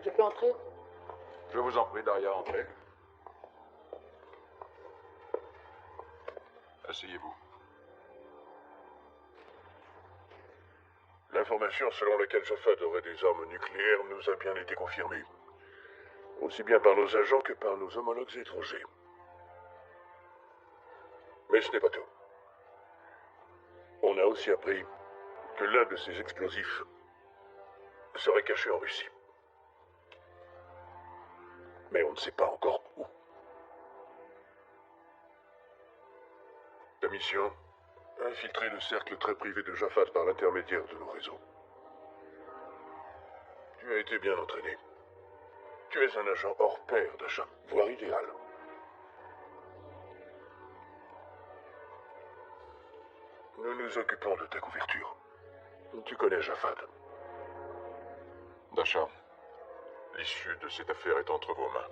Je peux entrer? Je vous en prie, Daria, entrez. Asseyez-vous. L'information selon laquelle Jafad aurait des armes nucléaires nous a bien été confirmée. Aussi bien par nos agents que par nos homologues étrangers. Mais ce n'est pas tout. On a aussi appris que l'un de ces explosifs serait caché en Russie. Mais on ne sait pas encore où. Ta mission? Infiltrer le cercle très privé de Jafad par l'intermédiaire de nos réseaux. Tu as été bien entraîné. Tu es un agent hors pair d'achat, voire idéal. Nous nous occupons de ta couverture. Tu connais Jafad. Dasha, l'issue de cette affaire est entre vos mains.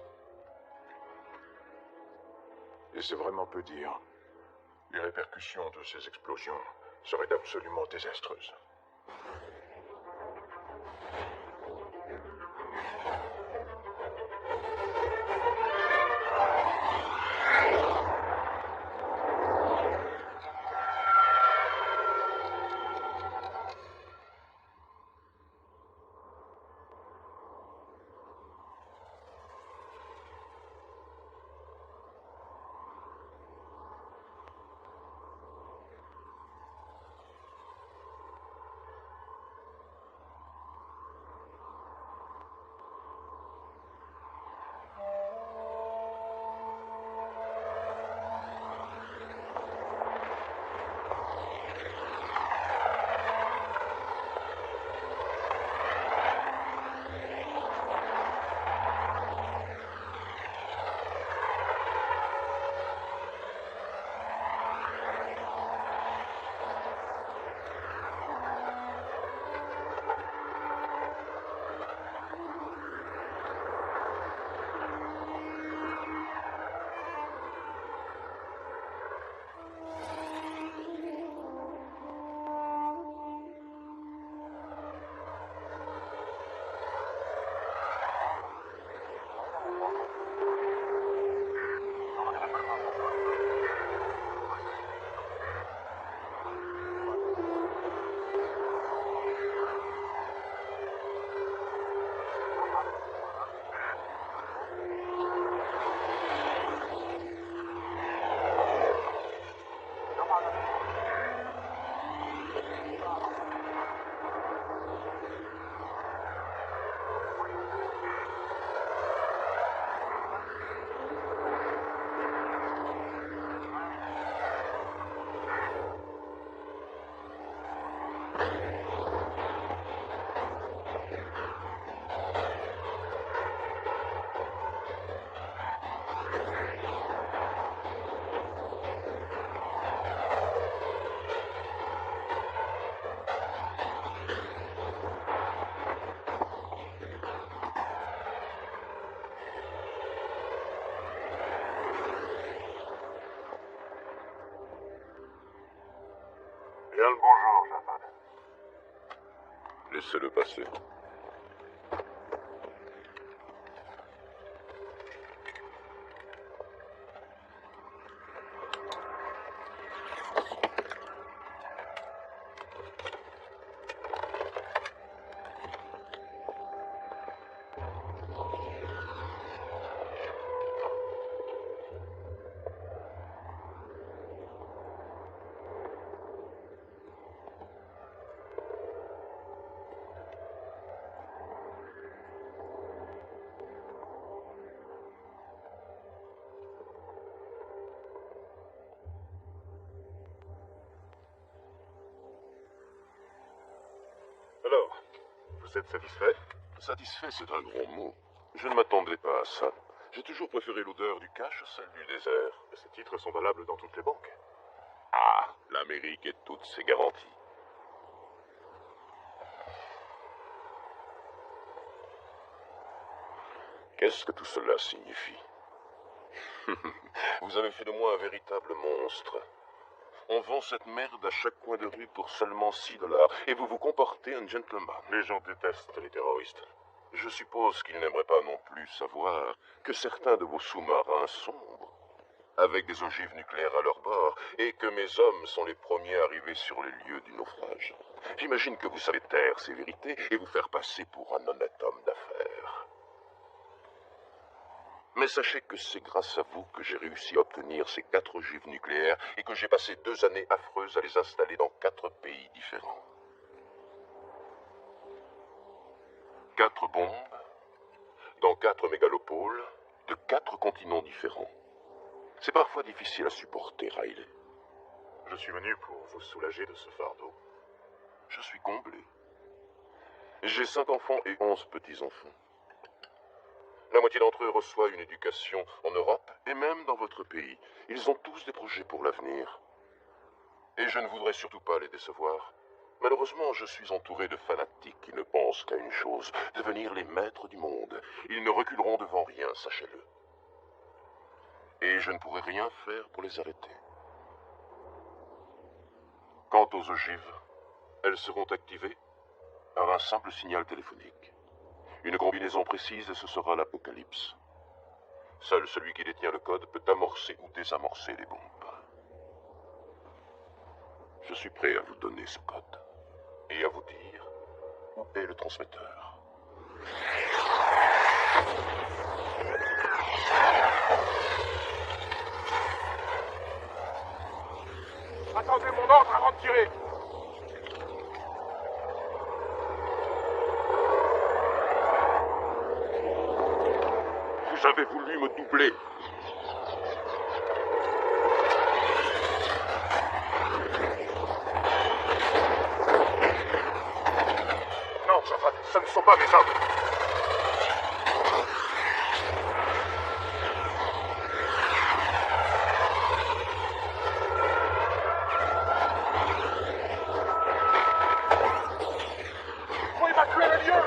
Et c'est vraiment peu dire. Les répercussions de ces explosions seraient absolument désastreuses. Bien le bonjour, Jafad. Laissez-le passer. Alors, vous êtes satisfait? Satisfait, c'est un gros mot. Je ne m'attendais pas à ça. J'ai toujours préféré l'odeur du cash à celle du désert. Ces titres sont valables dans toutes les banques. Ah, l'Amérique et toutes ses garanties. Qu'est-ce que tout cela signifie? Vous avez fait de moi un véritable monstre. On vend cette merde à chaque coin de rue pour seulement $6, et vous vous comportez un gentleman. Les gens détestent les terroristes. Je suppose qu'il n'aimerait pas non plus savoir que certains de vos sous-marins sombrent, avec des ogives nucléaires à leur bord, et que mes hommes sont les premiers arrivés sur les lieux du naufrage. J'imagine que vous savez taire ces vérités et vous faire passer pour un honnête homme d'affaires. Mais sachez que c'est grâce à vous que j'ai réussi à obtenir ces 4 ogives nucléaires et que j'ai passé 2 années affreuses à les installer dans 4 pays différents. 4 bombes, dans 4 mégalopoles, de 4 continents différents. C'est parfois difficile à supporter, Riley. Je suis venu pour vous soulager de ce fardeau. Je suis comblé. J'ai 5 enfants et 11 petits-enfants. La moitié d'entre eux reçoit une éducation en Europe et même dans votre pays. Ils ont tous des projets pour l'avenir. Et je ne voudrais surtout pas les décevoir. Malheureusement, je suis entouré de fanatiques qui ne pensent qu'à une chose, devenir les maîtres du monde. Ils ne reculeront devant rien, sachez-le. Et je ne pourrai rien faire pour les arrêter. Quant aux ogives, elles seront activées par un simple signal téléphonique. Une combinaison précise et ce sera l'apocalypse. Seul celui qui détient le code peut amorcer ou désamorcer les bombes. Je suis prêt à vous donner ce code et à vous dire où est le transmetteur. Attendez mon ordre avant de tirer. Vous avez voulu me doubler. Non, ce ne sont pas mes hommes. Faut évacuer le lieu.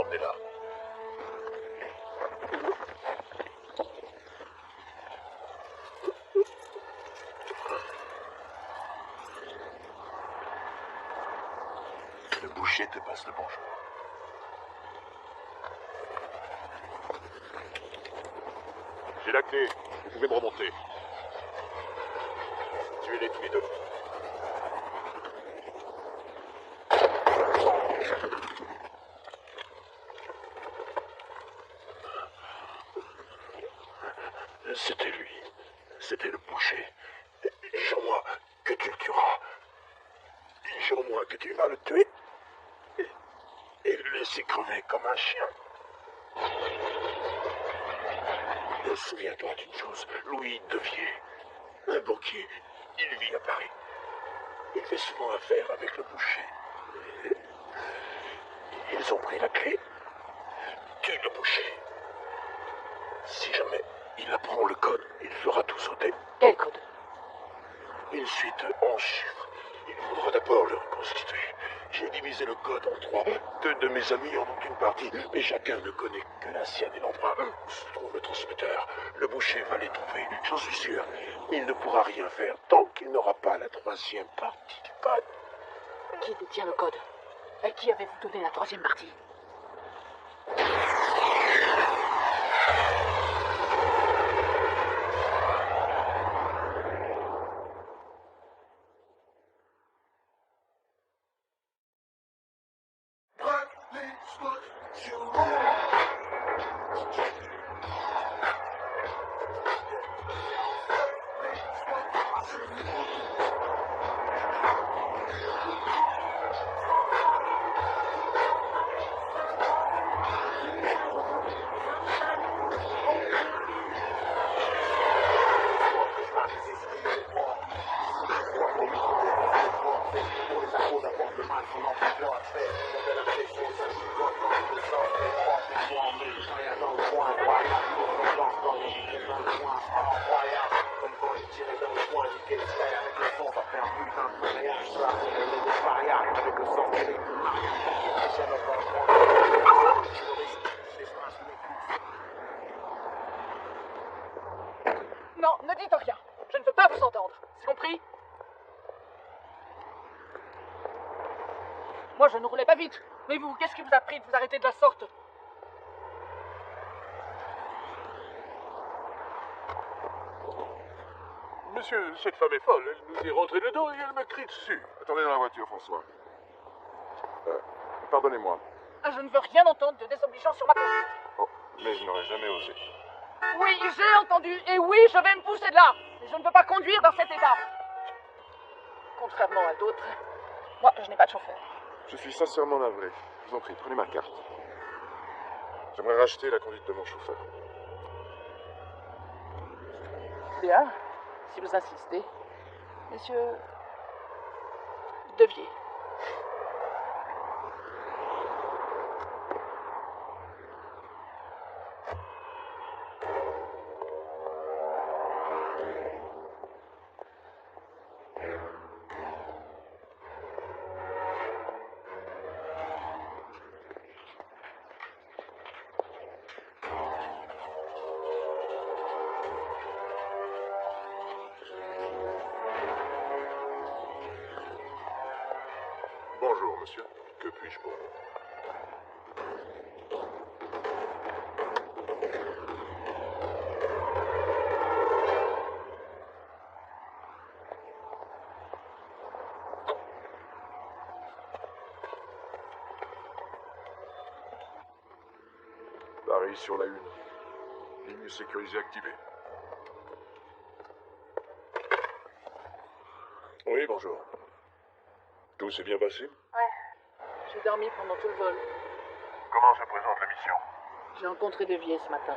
Emmenez-la. Le boucher te passe le bonjour. J'ai la clé. Vous pouvez me remonter. Tuez-les tous les deux. C'était lui. C'était le boucher. Jure-moi que tu le tueras. Jure-moi que tu vas le tuer. Et le laisser crever comme un chien. Souviens-toi d'une chose. Louis Devier, un banquier, il vit à Paris. Il fait souvent affaire avec le boucher. Ils ont pris la clé. Tue le boucher. Si jamais il apprend le code, il fera tout sauter. Quel code? Une suite en chiffres. Il faudra d'abord le reconstituer. J'ai divisé le code en 3. 2 de mes amis en ont une partie, mais chacun ne connaît que la sienne et l'emprunt. Où se trouve le transmetteur? Le boucher va les trouver, j'en suis sûr. Il ne pourra rien faire tant qu'il n'aura pas la 3e partie du code. Qui détient le code? À qui avez-vous donné la 3e partie? Non, ne dites rien. Je ne veux pas vous entendre. C'est compris? Moi, je ne roulais pas vite. Mais vous, qu'est-ce qui vous a pris de vous arrêter de la sorte? Monsieur, cette femme est folle. Elle nous est rentrée dedans et elle me crie dessus. Attendez dans la voiture, François. Pardonnez-moi. Ah, je ne veux rien entendre de désobligeant sur ma conduite. Oh, mais je n'aurais jamais osé. Oui, j'ai entendu. Et oui, je vais me pousser de là. Mais je ne veux pas conduire dans cet état. Contrairement à d'autres, moi, je n'ai pas de chauffeur. Je suis sincèrement navré. Je vous en prie, prenez ma carte. J'aimerais racheter la conduite de mon chauffeur. Bien, si vous insistez. Monsieur Devier. Bonjour, monsieur. Que puis-je pour vous? Paris sur la 1. Ligne sécurisée activée. Oui, bonjour. Tout s'est bien passé? Ouais. J'ai dormi pendant tout le vol. Comment se présente la mission? J'ai rencontré Devier ce matin.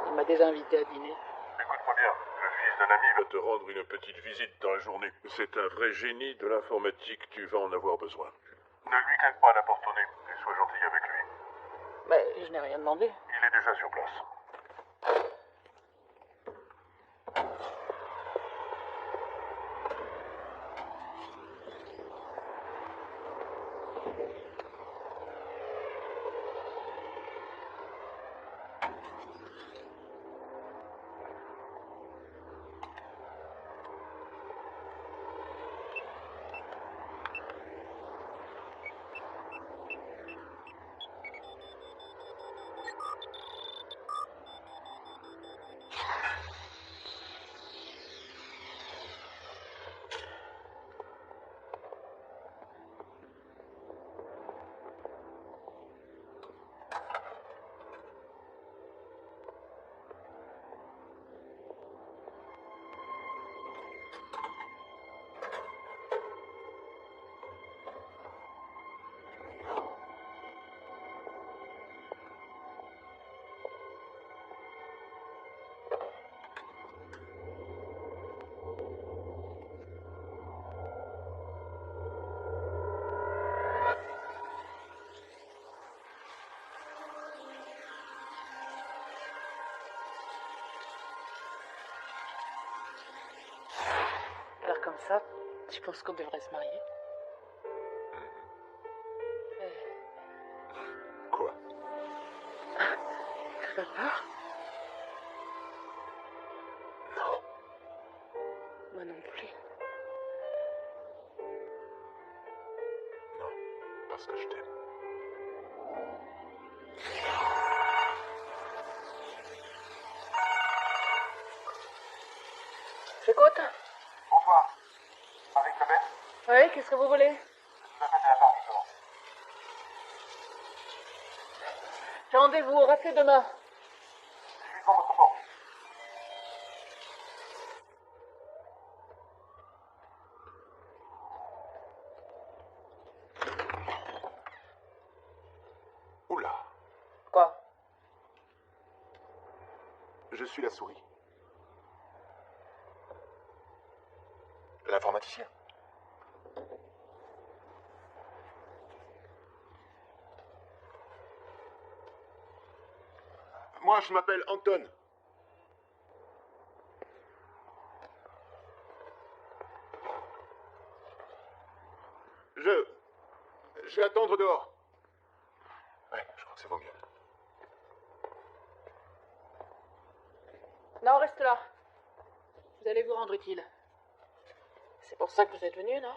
Il m'a déjà invité à dîner. Écoute-moi bien, le fils d'un ami va te rendre une petite visite dans la journée. C'est un vrai génie de l'informatique, tu vas en avoir besoin. Ne lui claque pas la porte au nez et sois gentil avec lui. Mais je n'ai rien demandé. Il est déjà sur place. ça, tu penses qu'on devrait se marier? Quoi? T'as pas peur? Non. Moi non plus. Non, parce que je t'aime. J'écoute. Bonsoir. Avec Elisabeth, Oui, qu'est-ce que vous voulez? je m'appelle de la part du corps. J'ai rendez-vous, rappelez demain. Je suis devant votre porte. Oula, Quoi? je suis la souris. L'informaticien. Moi, je m'appelle Anton. Je vais attendre dehors. Ouais, je crois que ça vaut mieux. Non, reste là. Vous allez vous rendre utile. C'est pour ça que vous êtes venu, non?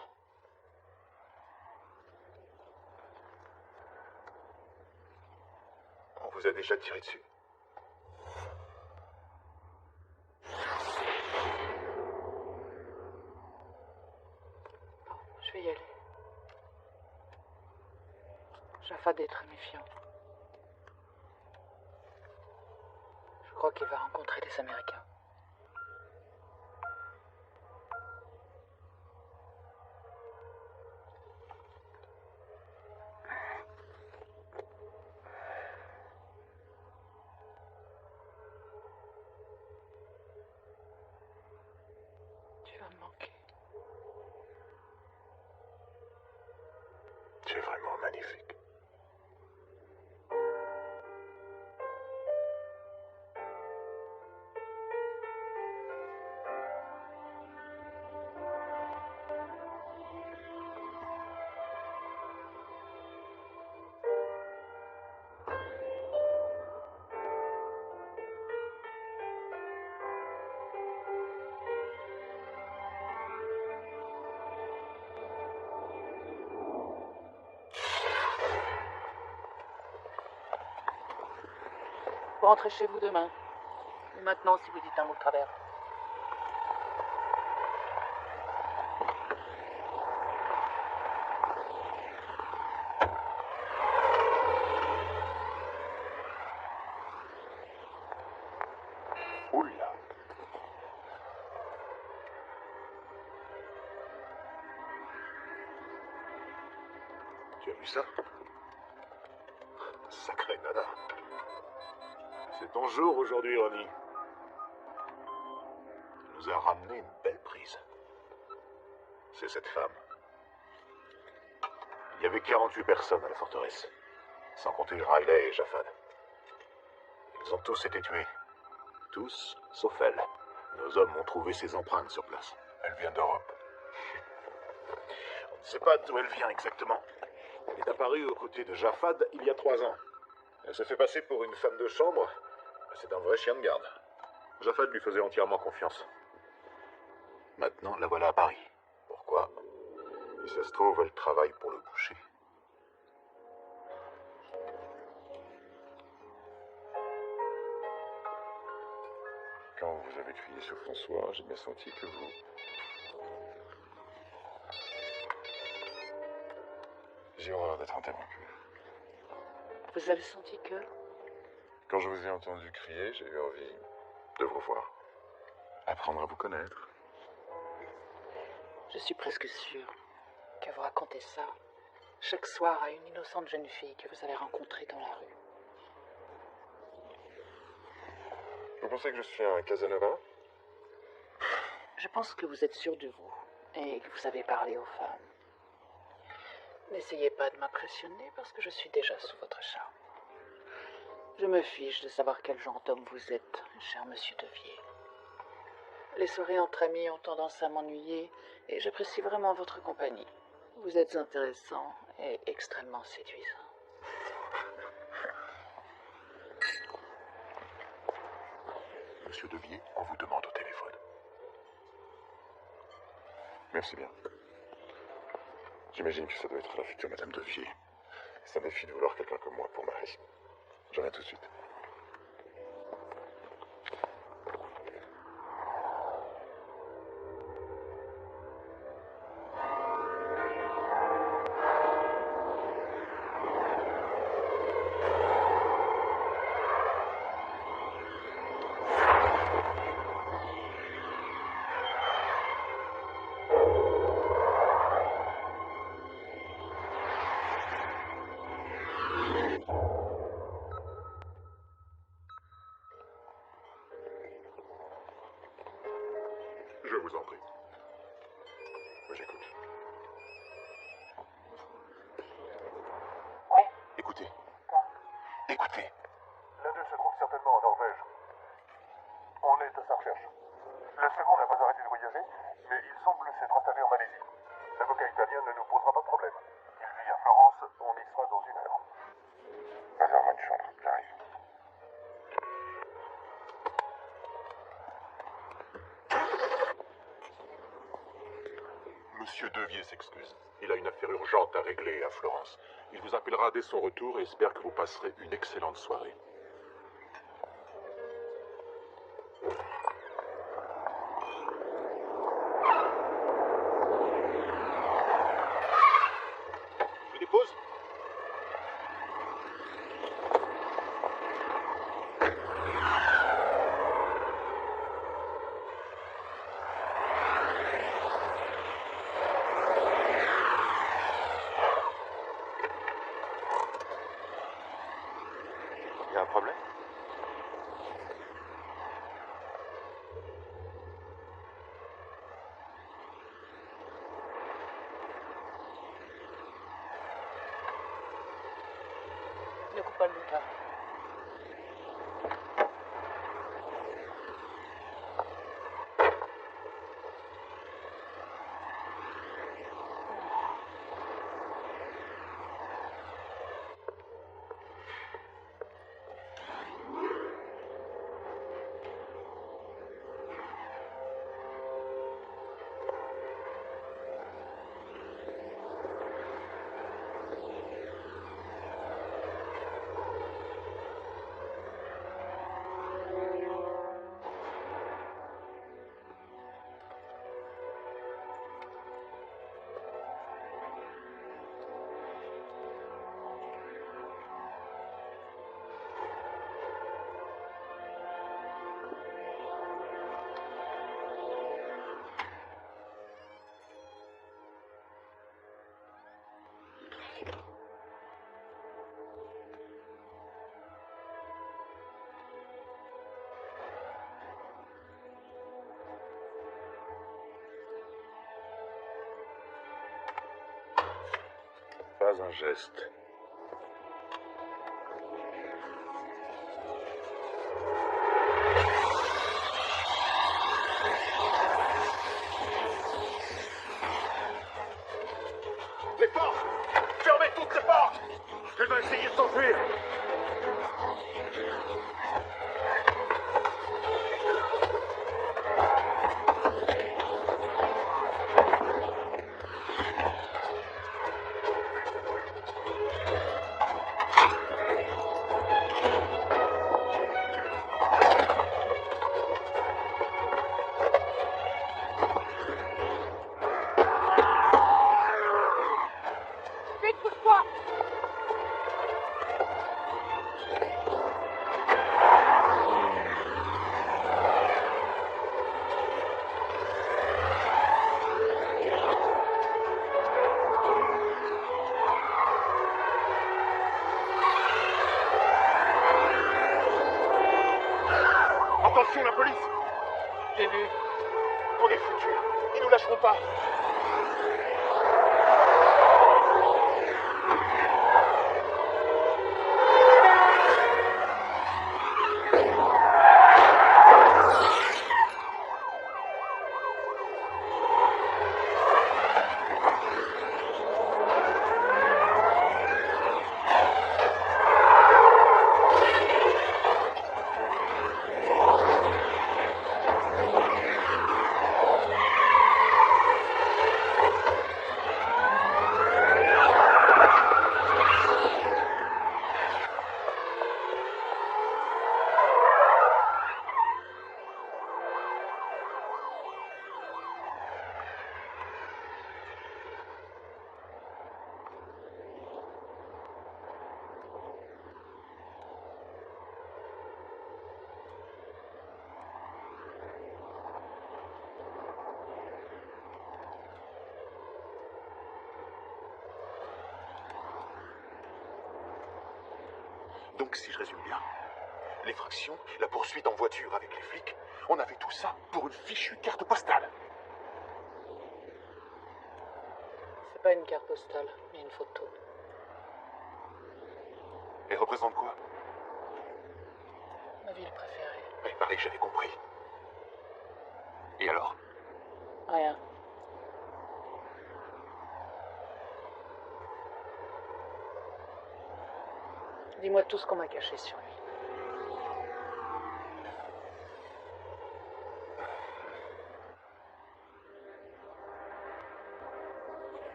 On vous a déjà tiré dessus. Bon, je vais y aller. Jafad est très méfiant. Je crois qu'il va rencontrer des Américains. Tu vas me manquer. Tu es vraiment magnifique. Vous rentrez chez vous demain. Et maintenant, si vous dites un mot de travers. Oula. Tu as vu ça? Sacré nana. C'est ton jour aujourd'hui, Ronnie. Tu nous a ramené une belle prise. C'est cette femme. Il y avait 48 personnes à la forteresse, sans compter Riley et Jafad. Ils ont tous été tués. Tous, sauf elle. Nos hommes ont trouvé ses empreintes sur place. Elle vient d'Europe. On ne sait pas d'où elle vient exactement. Elle est apparue aux côtés de Jafad il y a 3 ans. Elle se fait passer pour une femme de chambre. C'est un vrai chien de garde. Jafad lui faisait entièrement confiance. Maintenant, la voilà à Paris. Pourquoi? Si ça se trouve, elle travaille pour le boucher. Quand vous avez crié sur François, j'ai bien senti que vous... J'ai horreur d'être interrompu. Vous avez senti que... Quand je vous ai entendu crier, j'ai eu envie de vous voir. Apprendre à vous connaître. Je suis presque sûre que vous racontez ça chaque soir à une innocente jeune fille que vous avez rencontrée dans la rue. Vous pensez que je suis un Casanova? Je pense que vous êtes sûr de vous et que vous savez parler aux femmes. N'essayez pas de m'impressionner parce que je suis déjà sous votre charme. Je me fiche de savoir quel genre d'homme vous êtes, cher monsieur Devier. Les soirées entre amis ont tendance à m'ennuyer et j'apprécie vraiment votre compagnie. Vous êtes intéressant et extrêmement séduisant. Monsieur Devier, on vous demande au téléphone. Merci bien. J'imagine que ça doit être la future Madame Devier. Ça défie de vouloir quelqu'un comme moi pour mari. Je reviens tout de suite. Je vous en prie. J'écoute. Oui. Écoutez. Écoutez. L'un d'eux se trouve certainement en Norvège. On est à sa recherche. Le second n'a pas arrêté de voyager, mais il semble s'être installé en Malaisie. L'avocat italien ne nous posera pas de problème. Il vit à Florence, on y sera dans 1 heure. Réserve une chambre, j'arrive. Monsieur Devier s'excuse. Il a une affaire urgente à régler à Florence. Il vous appellera dès son retour et espère que vous passerez une excellente soirée. Je dépose. Il y a un problème? Ne coupe pas le moteur. Pas un geste. Les portes! Fermez toutes les portes! Elle va essayer de s'enfuir! Vite, pousse-toi! Attention, la police! J'ai vu. On est foutus. Ils nous lâcheront pas. Donc si je résume bien, l'effraction, la poursuite en voiture avec les flics, on a fait tout ça pour une fichue carte postale. C'est pas une carte postale, mais une photo. Elle représente quoi? Ma ville préférée. Oui, pareil, j'avais compris. Et alors? Rien. Dis-moi tout ce qu'on m'a caché sur lui.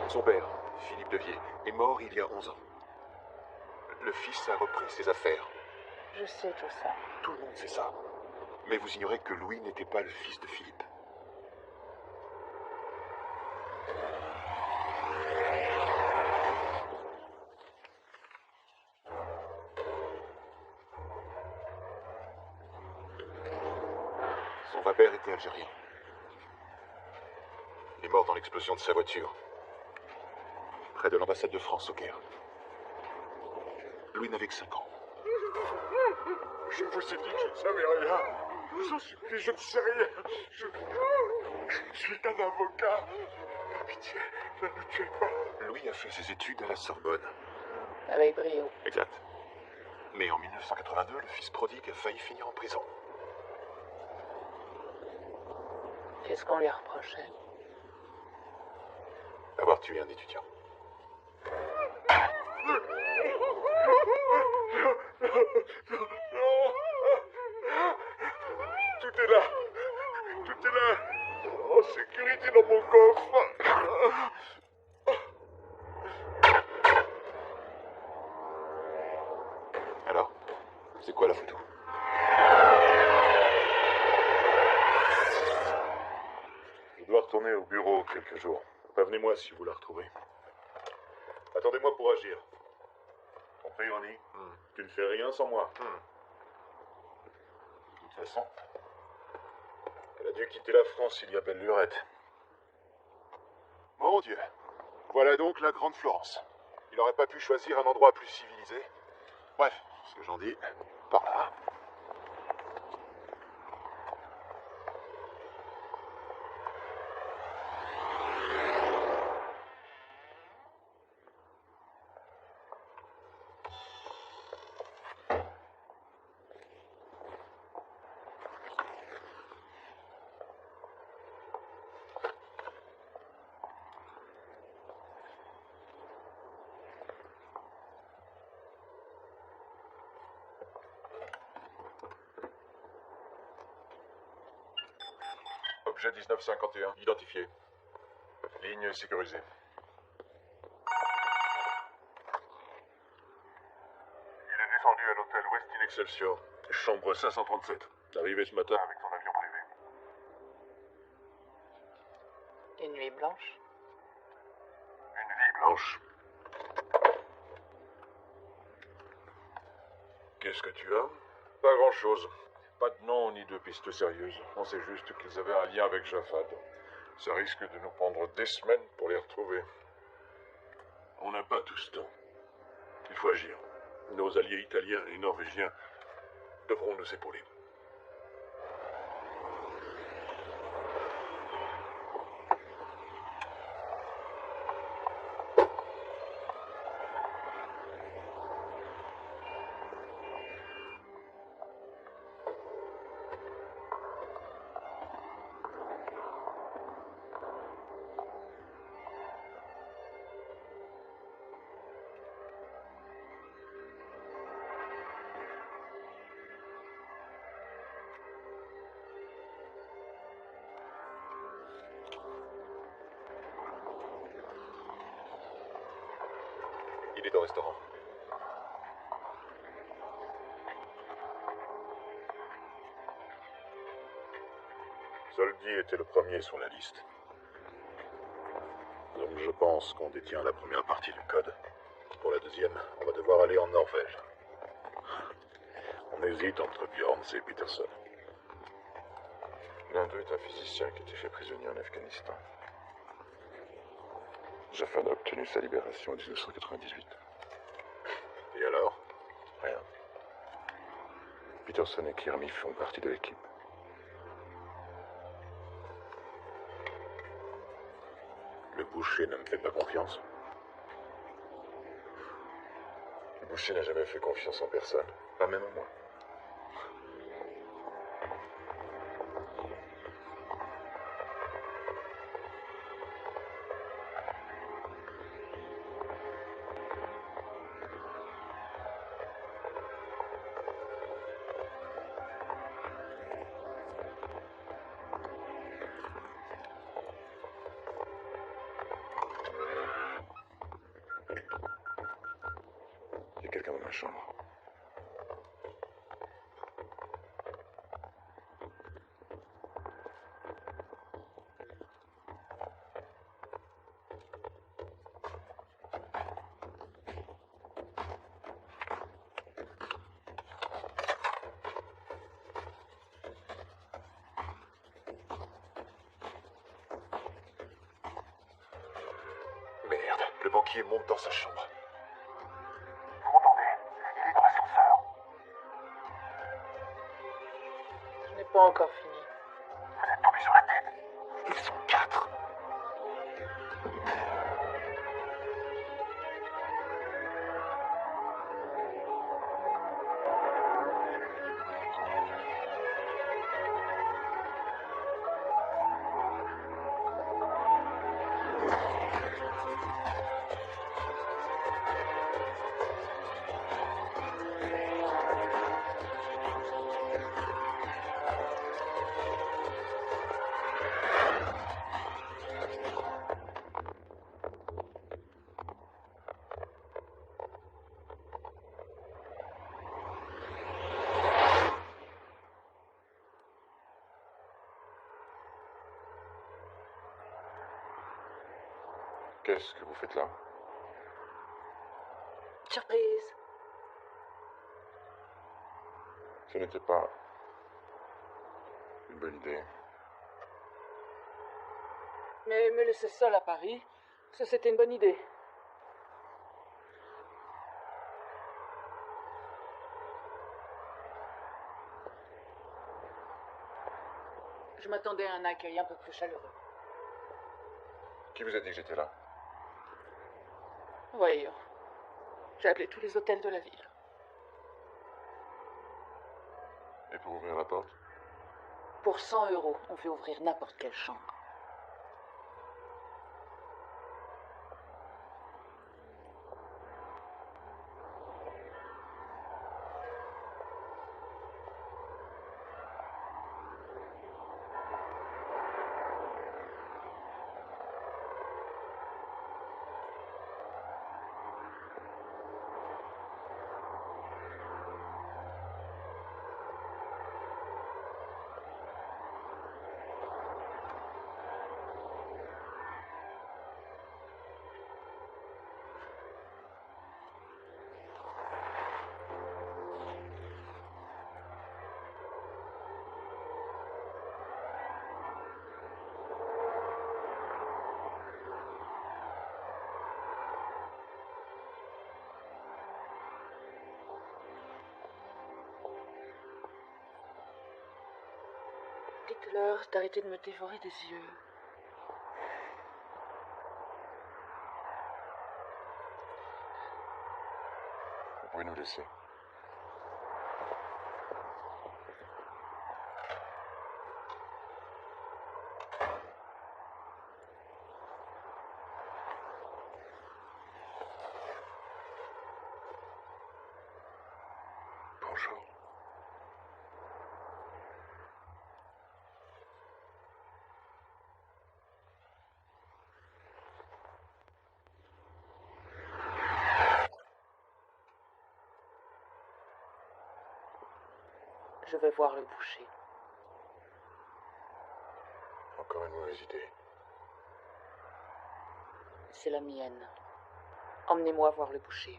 Son père, Philippe Devier, est mort il y a 11 ans. Le fils a repris ses affaires. Je sais tout ça. Tout le monde sait ça. Mais vous ignorez que Louis n'était pas le fils de Philippe. Son vrai-père était algérien. Il est mort dans l'explosion de sa voiture, près de l'ambassade de France au Caire. Louis n'avait que 5 ans. Je vous ai dit que je ne savais rien. Je vous en supplie, je ne sais rien. Je suis un avocat. Pitié, ne nous tuez pas. Louis a fait ses études à la Sorbonne. Avec brio. Exact. Mais en 1982, le fils prodigue a failli finir en prison. Qu'est-ce qu'on lui reprochait? Avoir tué un étudiant. Tout est là. Tout est là. En sécurité dans mon coffre. Alors, c'est quoi la photo? Je dois retourner au bureau quelques jours. Prévenez-moi si vous la retrouvez. Attendez-moi pour agir. Compris, Ronnie? Tu ne fais rien sans moi. De toute façon, elle a dû quitter la France il y a belle lurette. Mon Dieu. Voilà donc la Grande Florence. Il n'aurait pas pu choisir un endroit plus civilisé. Bref, ce que j'en dis, par là. Objet 1951, identifié. Ligne sécurisée. Il est descendu à l'hôtel Westin Excelsior, chambre 537. Arrivé ce matin avec son avion privé. Une nuit blanche. Une vie blanche. Qu'est-ce que tu as? Pas grand-chose. Pas de nom ni de piste sérieuse. On sait juste qu'ils avaient un lien avec Jafad. Ça risque de nous prendre des semaines pour les retrouver. On n'a pas tout ce temps. Il faut agir. Nos alliés italiens et norvégiens devront nous épauler. Il est au restaurant. Zoldi était le premier sur la liste. Donc je pense qu'on détient la première partie du code. Pour la deuxième, on va devoir aller en Norvège. On hésite entre Bjorns et Peterson. L'un d'eux est un physicien qui a été fait prisonnier en Afghanistan. Jaffa a obtenu sa libération en 1998. Et alors? Rien. Peterson et Kirmy font partie de l'équipe. Le boucher ne me fait pas confiance. Le boucher n'a jamais fait confiance en personne, pas même en moi. Il y a quelqu'un dans ma chambre. Merde, le banquier monte dans sa chambre. Vous m'entendez? Il est dans l'ascenseur. Je n'ai pas encore fini. Vous êtes tombé sur la tête. Ils sont 4. Qu'est-ce que vous faites là? Surprise. Ce n'était pas une bonne idée. Mais me laisser seule à Paris, ça c'était une bonne idée. Je m'attendais à un accueil un peu plus chaleureux. Qui vous a dit que j'étais là? Voyons. J'ai appelé tous les hôtels de la ville. Et pour ouvrir la porte? Pour 100 €, on fait ouvrir n'importe quelle chambre. Dites-leur d'arrêter de me dévorer des yeux. Vous pouvez nous laisser. Bonjour. Je vais voir le boucher. Encore une mauvaise idée. C'est la mienne. Emmenez-moi voir le boucher.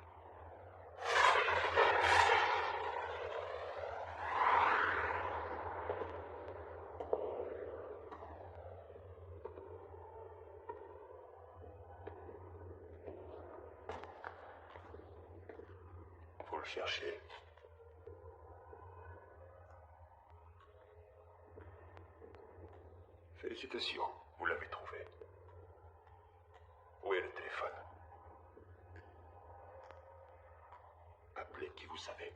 le cherchiez. Félicitations, vous l'avez trouvé. Où est le téléphone? Appelez qui vous savez.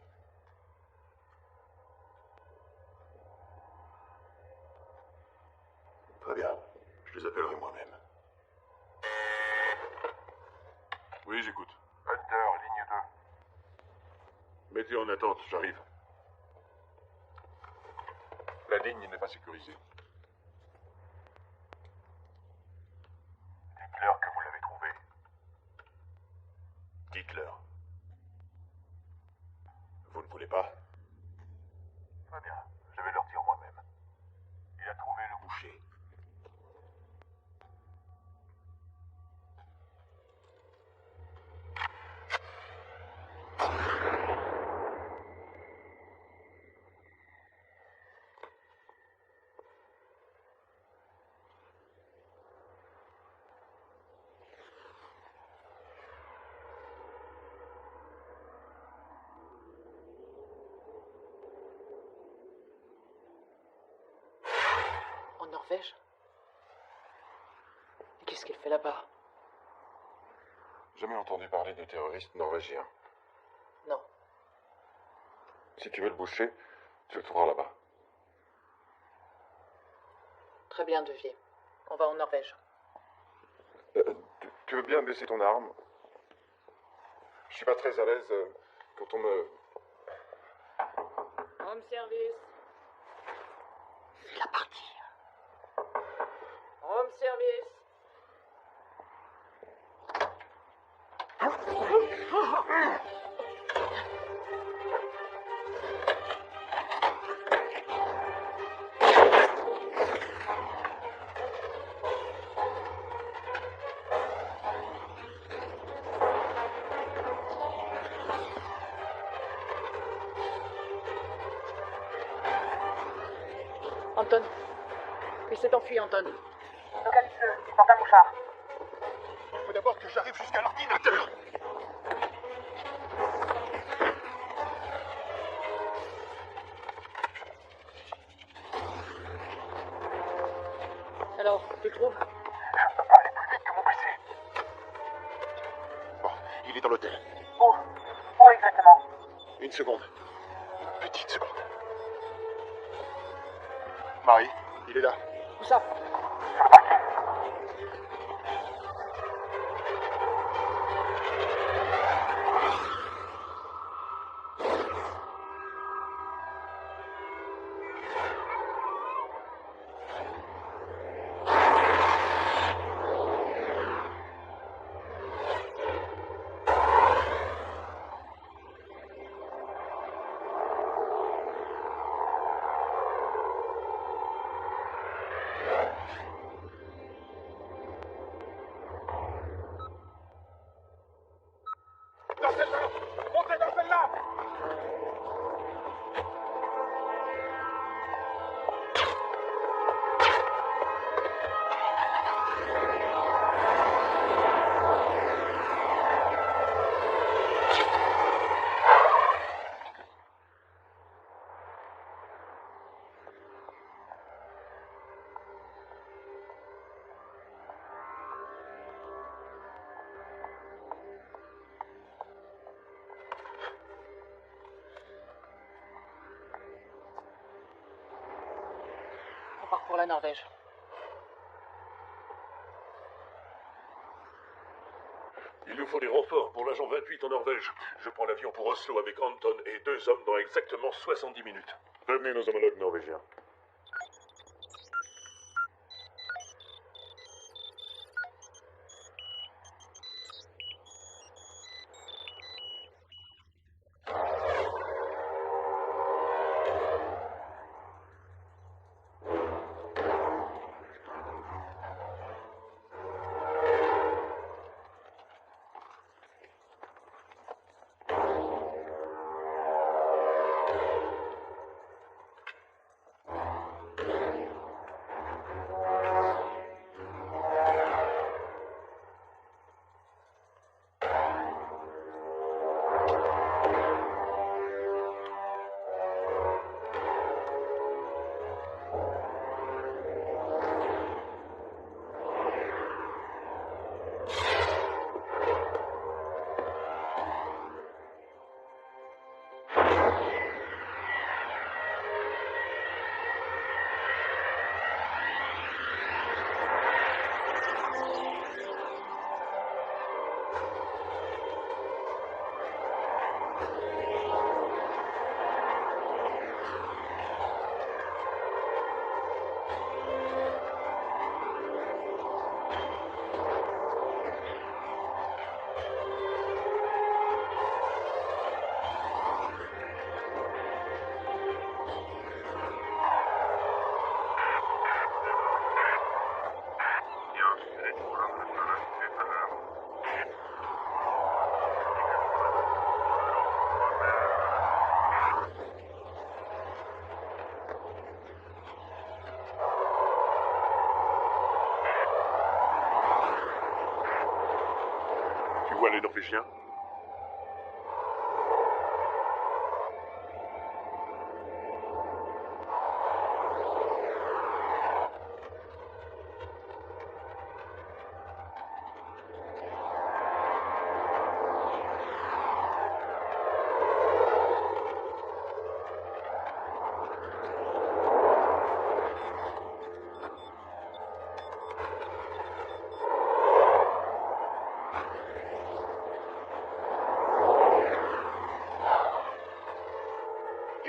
Très bien, je les appellerai moi-même. Oui, j'écoute. Hunter, ligne 2. Mettez en attente, j'arrive. La ligne n'est pas sécurisée. Dites-leur que vous l'avez trouvé. Dites-leur. Vous ne voulez pas? Très bien, je vais leur dire moi-même. Il a trouvé le Boucher. En Norvège? Qu'est-ce qu'il fait là-bas? Jamais entendu parler des terroristes norvégiens. Non. Si tu veux le boucher, tu le trouveras là-bas. Très bien, Devier. On va en Norvège. Tu veux bien baisser ton arme? Je suis pas très à l'aise quand on me... Home service. C'est la partie. Home service. Anton. Il s'est enfui, Anton. Localise-le, il porte un mouchard. Il faut d'abord que j'arrive jusqu'à l'ordinateur. Alors, tu le trouves? Je ne peux pas aller plus vite que mon PC. Bon, il est dans l'hôtel. Où exactement? Une seconde. Une petite seconde. Marie, il est là. Où ça? Sur le parking. Dans celle-là! Montez dans celle-là! On part pour la Norvège. Il nous faut des renforts pour l'agent 28 en Norvège. Je prends l'avion pour Oslo avec Anton et 2 hommes dans exactement 70 minutes. Prévenez nos homologues norvégiens. Quoi, les Norvégiens?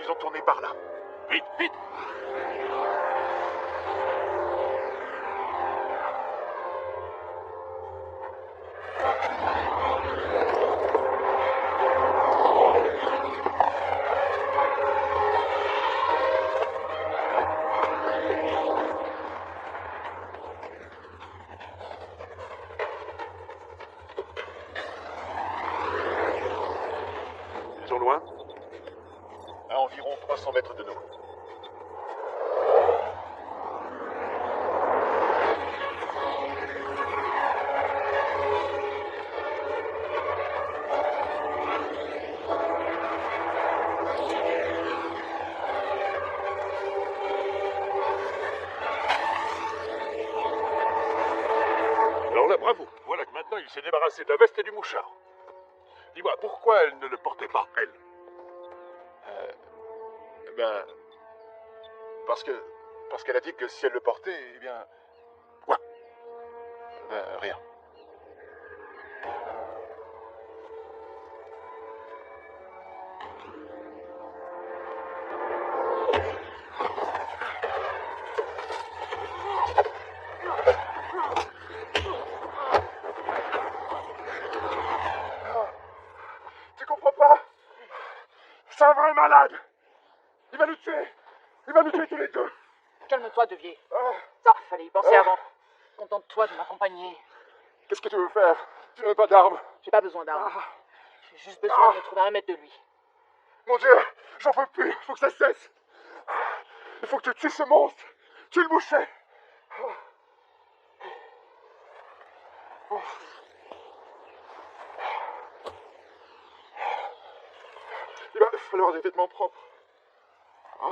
Ils ont tourné par là. Vite, vite! Ils sont loin? À environ 300 mètres de nous. Alors là, bravo. Voilà que maintenant, il s'est débarrassé de la veste et du mouchard. Dis-moi, pourquoi elle ne le portait pas, elle? Ben... Parce qu'elle a dit que si elle le portait, eh bien... Quoi? Rien. Tu comprends pas? C'est un vrai malade! Il va nous tuer! Il va nous tuer tous les deux! Calme-toi, Devier. Ah, Ça, fallait y penser avant. Contente-toi de m'accompagner. Qu'est-ce que tu veux faire? Tu n'as pas d'armes. J'ai pas besoin d'armes. Ah, J'ai juste besoin de me trouver à 1 mètre de lui. mon Dieu! J'en peux plus! Faut que ça cesse! Il faut que tu tues ce monstre! Tue le boucher! Il va falloir des vêtements propres. Ah.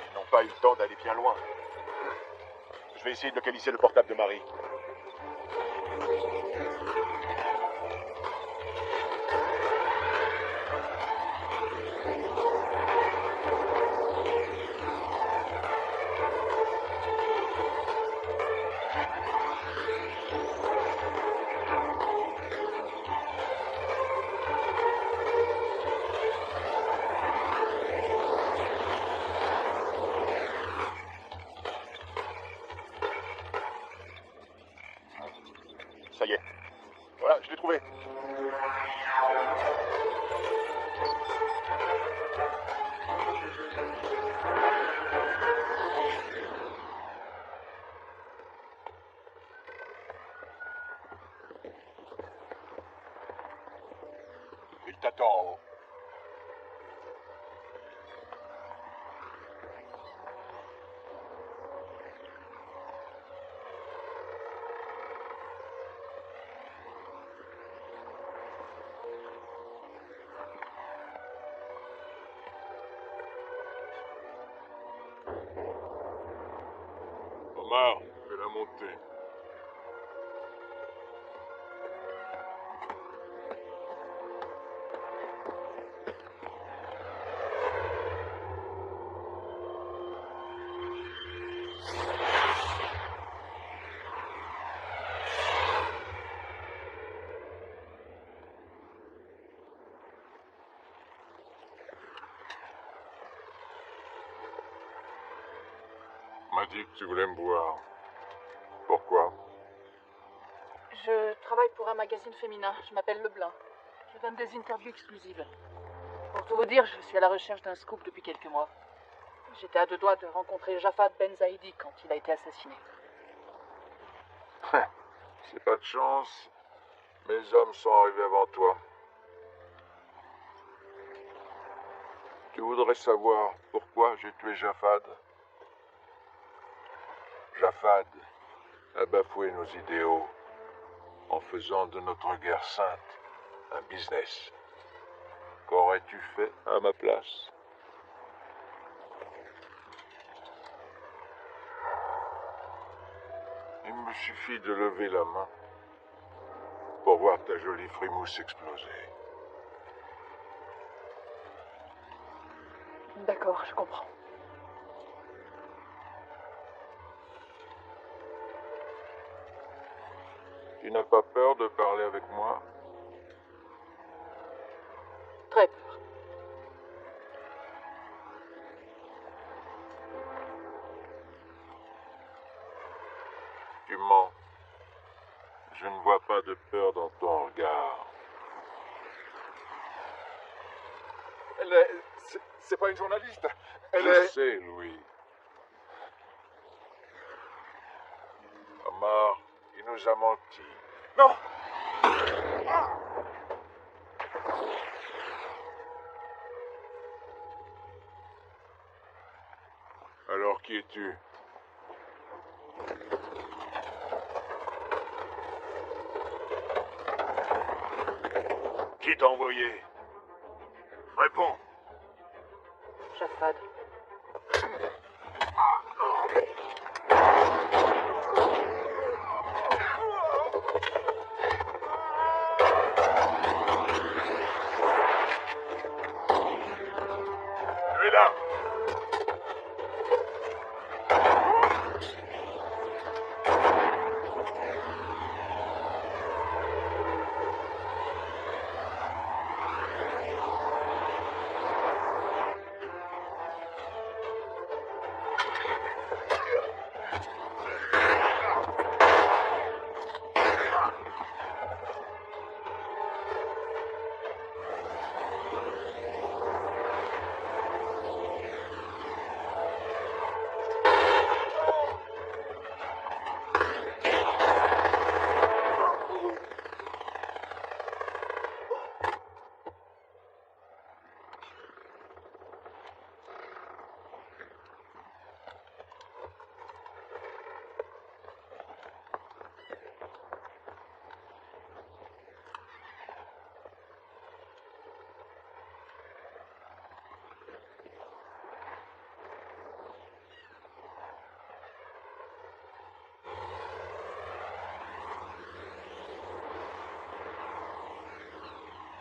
Ils n'ont pas eu le temps d'aller bien loin. Je vais essayer de localiser le portable de Marie. Ça y est. Voilà, je l'ai trouvé. Il t'attend en haut. Omar, fais-la monter. m'as dit que tu voulais me voir. Pourquoi? Je travaille pour un magazine féminin. Je m'appelle Leblanc. Je donne des interviews exclusives. Pour tout vous dire, je suis à la recherche d'un scoop depuis quelques mois. J'étais à deux doigts de rencontrer Jafat Ben Zaidi quand il a été assassiné. C'est pas de chance. Mes hommes sont arrivés avant toi. Tu voudrais savoir pourquoi j'ai tué Jafad? Jafad a bafoué nos idéaux en faisant de notre guerre sainte un business. Qu'aurais-tu fait à ma place? Il me suffit de lever la main pour voir ta jolie frimousse exploser. D'accord, je comprends. Tu n'as pas peur de parler avec moi? Très peur. Tu mens. Je ne vois pas de peur dans ton regard. C'est pas une journaliste. Je sais, Louis. Omar, il nous a menti. Non. Alors qui es-tu? Qui t'a envoyé? Réponds. Jafad. Tu es là.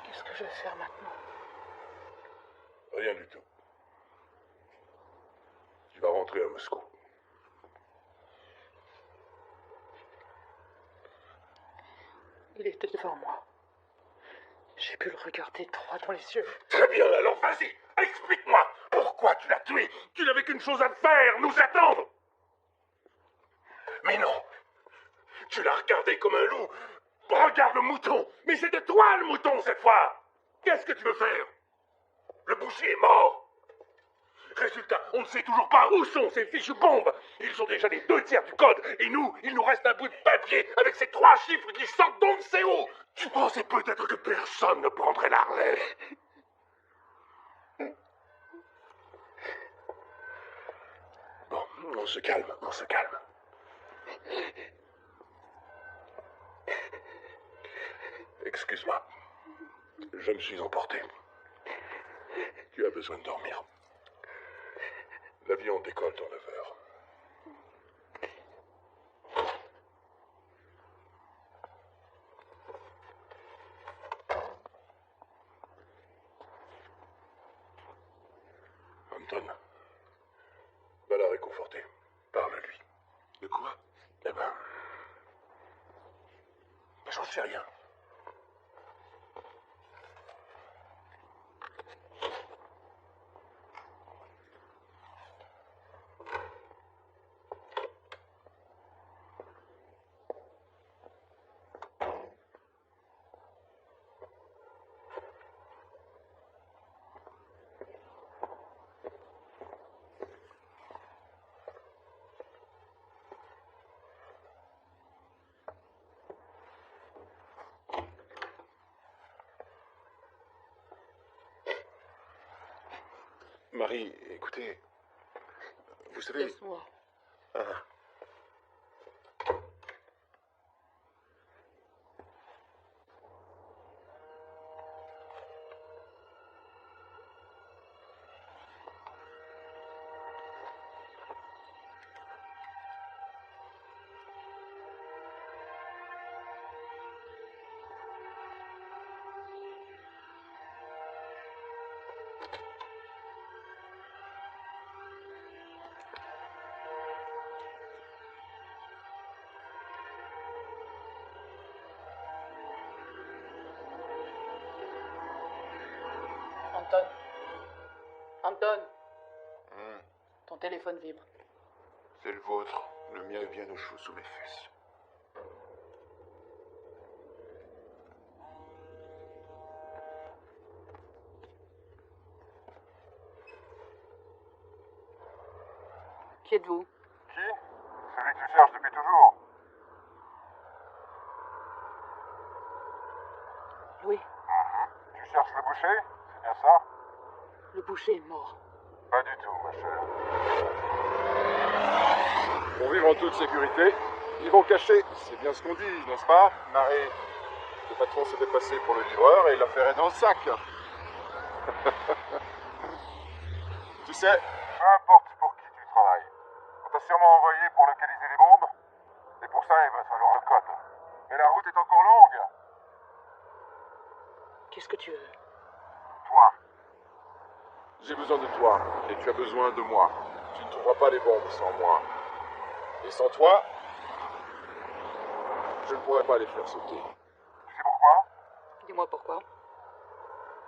Qu'est-ce que je vais faire maintenant? Rien du tout. Tu vas rentrer à Moscou. Il était devant moi. J'ai pu le regarder droit dans les yeux. Très bien, alors vas-y, explique-moi. Pourquoi tu l'as tué? Tu n'avais qu'une chose à faire, nous attendre. Mais non. Tu l'as regardé comme un loup. Regarde le mouton. Mais c'était toi le mouton cette fois. Qu'est-ce que tu veux faire? Le boucher est mort. Résultat, on ne sait toujours pas où sont ces fichues bombes. Ils ont déjà les 2/3 du code. Et nous, il nous reste un bout de papier avec ces 3 chiffres qui sortent donc c'est où? Tu pensais peut-être que personne ne prendrait la relève. Bon, on se calme, on se calme. Excuse-moi. Je me suis emporté. Tu as besoin de dormir. L'avion décolle dans 9 heures. Anton, va la réconforter. Parle-lui. De quoi? Eh ben... J'en sais rien. Marie, écoutez. Vous savez... Laisse-moi. Ah. Anton. Anton, Hmm, ton téléphone vibre. c'est le vôtre. Le mien est bien au chaud sous mes fesses. Qui êtes-vous? Qui? Celui que tu cherches depuis toujours. Louis, Tu cherches le boucher? C'est bien ça? le boucher est mort. Pas du tout, ma chère. Pour vivre en toute sécurité, ils vont cacher. C'est bien ce qu'on dit, n'est-ce pas, Marie? Le patron s'était passé pour le livreur et il l'a ferré dans le sac. Tu sais, Peu importe pour qui tu travailles. On t'a sûrement envoyé pour localiser les bombes. Et pour ça, il va falloir le code. Mais la route est encore longue. Qu'est-ce que tu veux? Toi, j'ai besoin de toi et tu as besoin de moi. Tu ne trouveras pas les bombes sans moi. Et sans toi, je ne pourrais pas les faire sauter. tu sais pourquoi? Dis-moi pourquoi.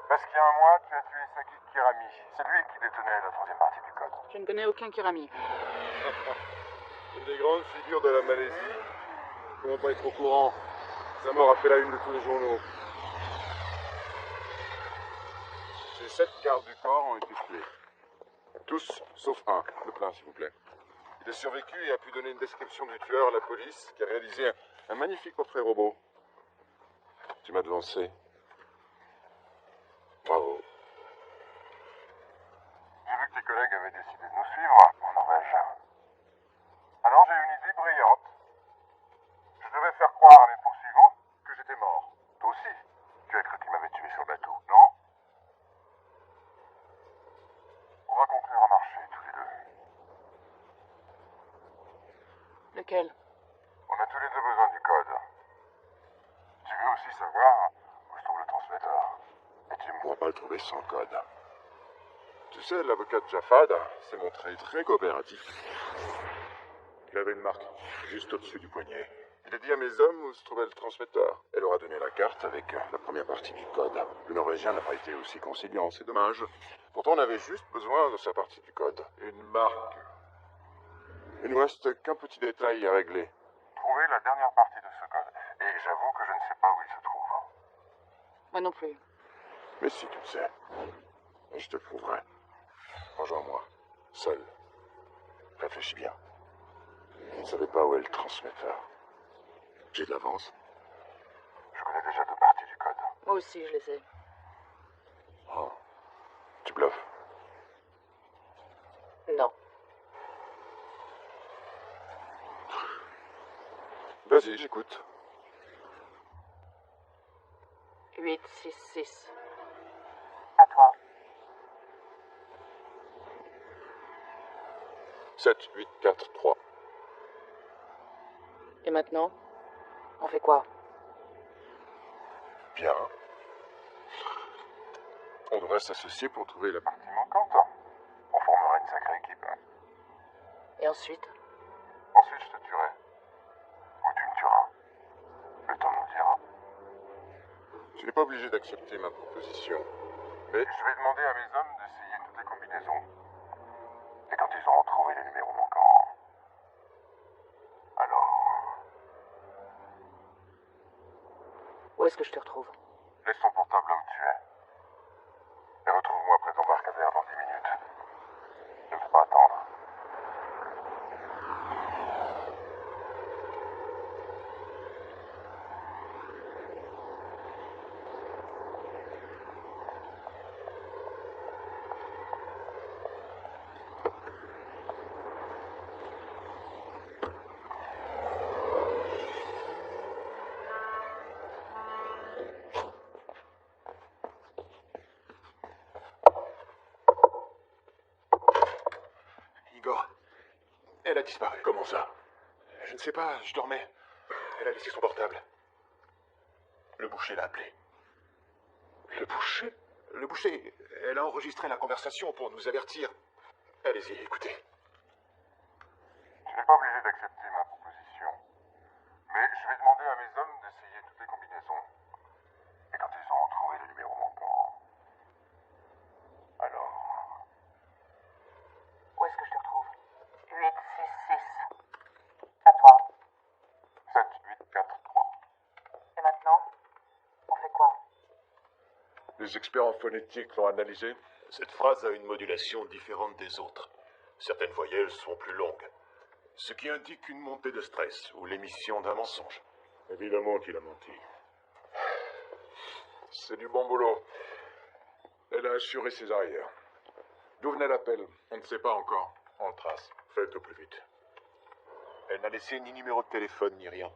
Parce qu'il y a un mois, tu as tué Saki Kirami. C'est lui qui détenait la troisième partie du code. Je ne connais aucun Kirami. Une des grandes figures de la Malaisie. Comment pas être au courant? Sa mort a fait la une de tous les journaux. Ces 7 gardes du corps ont été tués. Tous, sauf un. Le plein, s'il vous plaît. Il a survécu et a pu donner une description du tueur à la police, qui a réalisé un magnifique portrait robot. Tu m'as devancé. Bravo. J'ai vu que tes collègues avaient décidé de nous suivre en Norvège. Alors j'ai eu une idée brillante. Je devais faire croire à mes poursuivants que j'étais mort. Toi aussi, tu as cru qu'ils m'avaient tué sur le bateau, non? On va conclure un marché tous les deux. Lequel? On a tous les deux besoin du code. Tu veux aussi savoir où se trouve le transmetteur. Et tu ne pourras pas le trouver sans code. Tu sais, l'avocat de Jafad s'est montré très coopératif. Il avait une marque juste au-dessus du poignet. Il a dit à mes hommes où se trouvait le transmetteur. Elle leur a donné la carte avec la première partie du code. Le Norvégien n'a pas été aussi conciliant, c'est dommage. Pourtant, on avait juste besoin de sa partie du code. Une marque. Il ne nous reste qu'un petit détail à régler. Trouver la dernière partie de ce code. Et j'avoue que je ne sais pas où il se trouve. Moi non plus. Mais si tu le sais, je te le prouverai. Rejoins-moi, seul. Réfléchis bien. Vous ne savez pas où est le transmetteur. J'ai de l'avance. Je connais déjà 2 parties du code. Moi aussi, je les ai. Oh, tu bluffes. Non. Vas-y, j'écoute. 866. À toi. 7, 8, 4, 3. Et maintenant, on fait quoi? Bien. On devrait s'associer pour trouver la partie. Partie manquante. On formera une sacrée équipe. Et ensuite? Ensuite, je te tuerai. Ou tu me tueras. Le temps nous le dira. Tu n'es pas obligé d'accepter ma proposition. Mais Je vais demander à mes hommes d'essayer toutes les combinaisons. Et quand ils auront trouvé les numéros manquants, alors, Où est-ce que je te retrouve? laisse ton portable là où tu es. Et retrouve-moi près d'embarcadère dans 10 minutes. Ne me fais pas attendre. Elle a disparu. Comment ça? Je ne sais pas, je dormais. Elle a laissé son portable. Le boucher l'a appelé. Le boucher? Le boucher, elle a enregistré la conversation pour nous avertir. Allez-y, écoutez. Tu n'es pas obligé d'accepter ma proposition. Mais je vais demander à mes hommes d'essayer toutes les combinaisons. Et quand ils auront trouvé le numéro manquant, alors... Où est-ce que je te retrouve? 866. À toi. 7, 8, 4, 3. Et maintenant, on fait quoi? Les experts en phonétique l'ont analysé. Cette phrase a une modulation différente des autres. Certaines voyelles sont plus longues, ce qui indique une montée de stress ou l'émission d'un mensonge. Évidemment qu'il a menti. C'est du bon boulot. Elle a assuré ses arrières. D'où venait l'appel? On ne sait pas encore. On le trace. Faites au plus vite. Elle n'a laissé ni numéro de téléphone ni rien.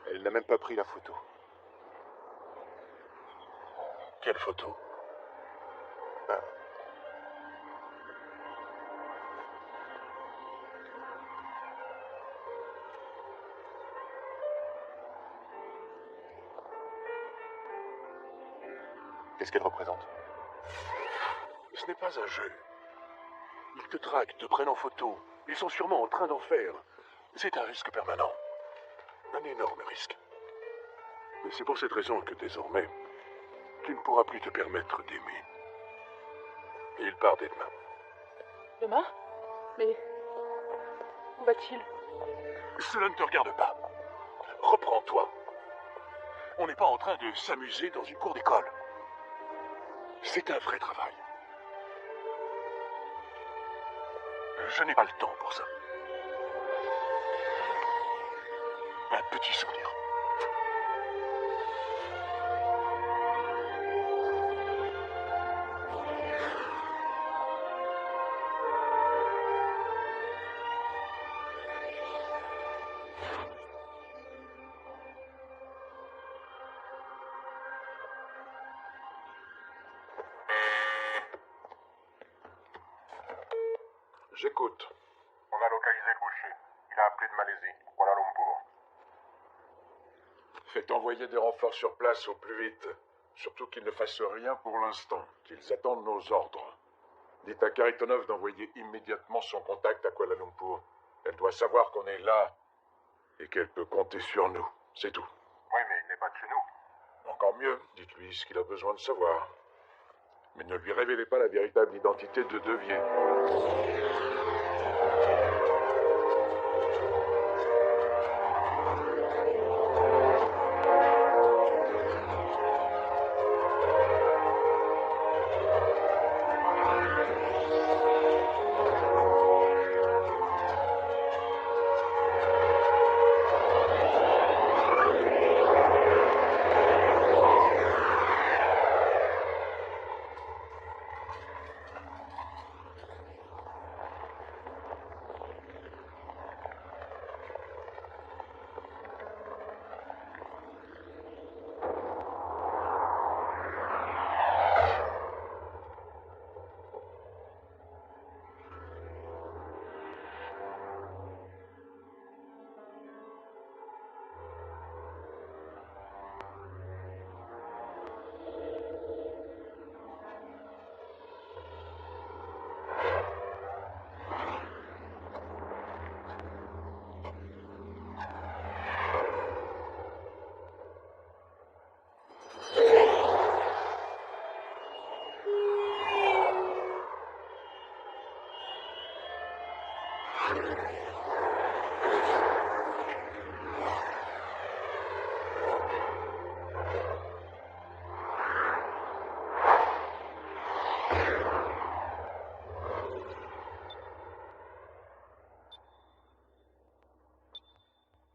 Elle n'a même pas pris la photo. Quelle photo? Ah. Qu'est-ce qu'elle représente? Ce n'est pas un jeu. Ils te traquent, te prennent en photo. Ils sont sûrement en train d'en faire. C'est un risque permanent. Un énorme risque. Mais c'est pour cette raison que désormais, tu ne pourras plus te permettre d'aimer. Il part dès demain. Demain? Mais... où va-t-il? Cela ne te regarde pas. Reprends-toi. On n'est pas en train de s'amuser dans une cour d'école. C'est un vrai travail. Je n'ai pas le temps pour ça. Un petit souvenir. J'écoute. On a localisé le boucher. Il a appelé de Malaisie, Kuala Lumpur. Faites envoyer des renforts sur place au plus vite. Surtout qu'ils ne fassent rien pour l'instant, qu'ils attendent nos ordres. Dites à Karitonov d'envoyer immédiatement son contact à Kuala Lumpur. Elle doit savoir qu'on est là et qu'elle peut compter sur nous. C'est tout. Oui, mais il n'est pas de chez nous. Encore mieux, dites-lui ce qu'il a besoin de savoir. Mais ne lui révélez pas la véritable identité de Devier.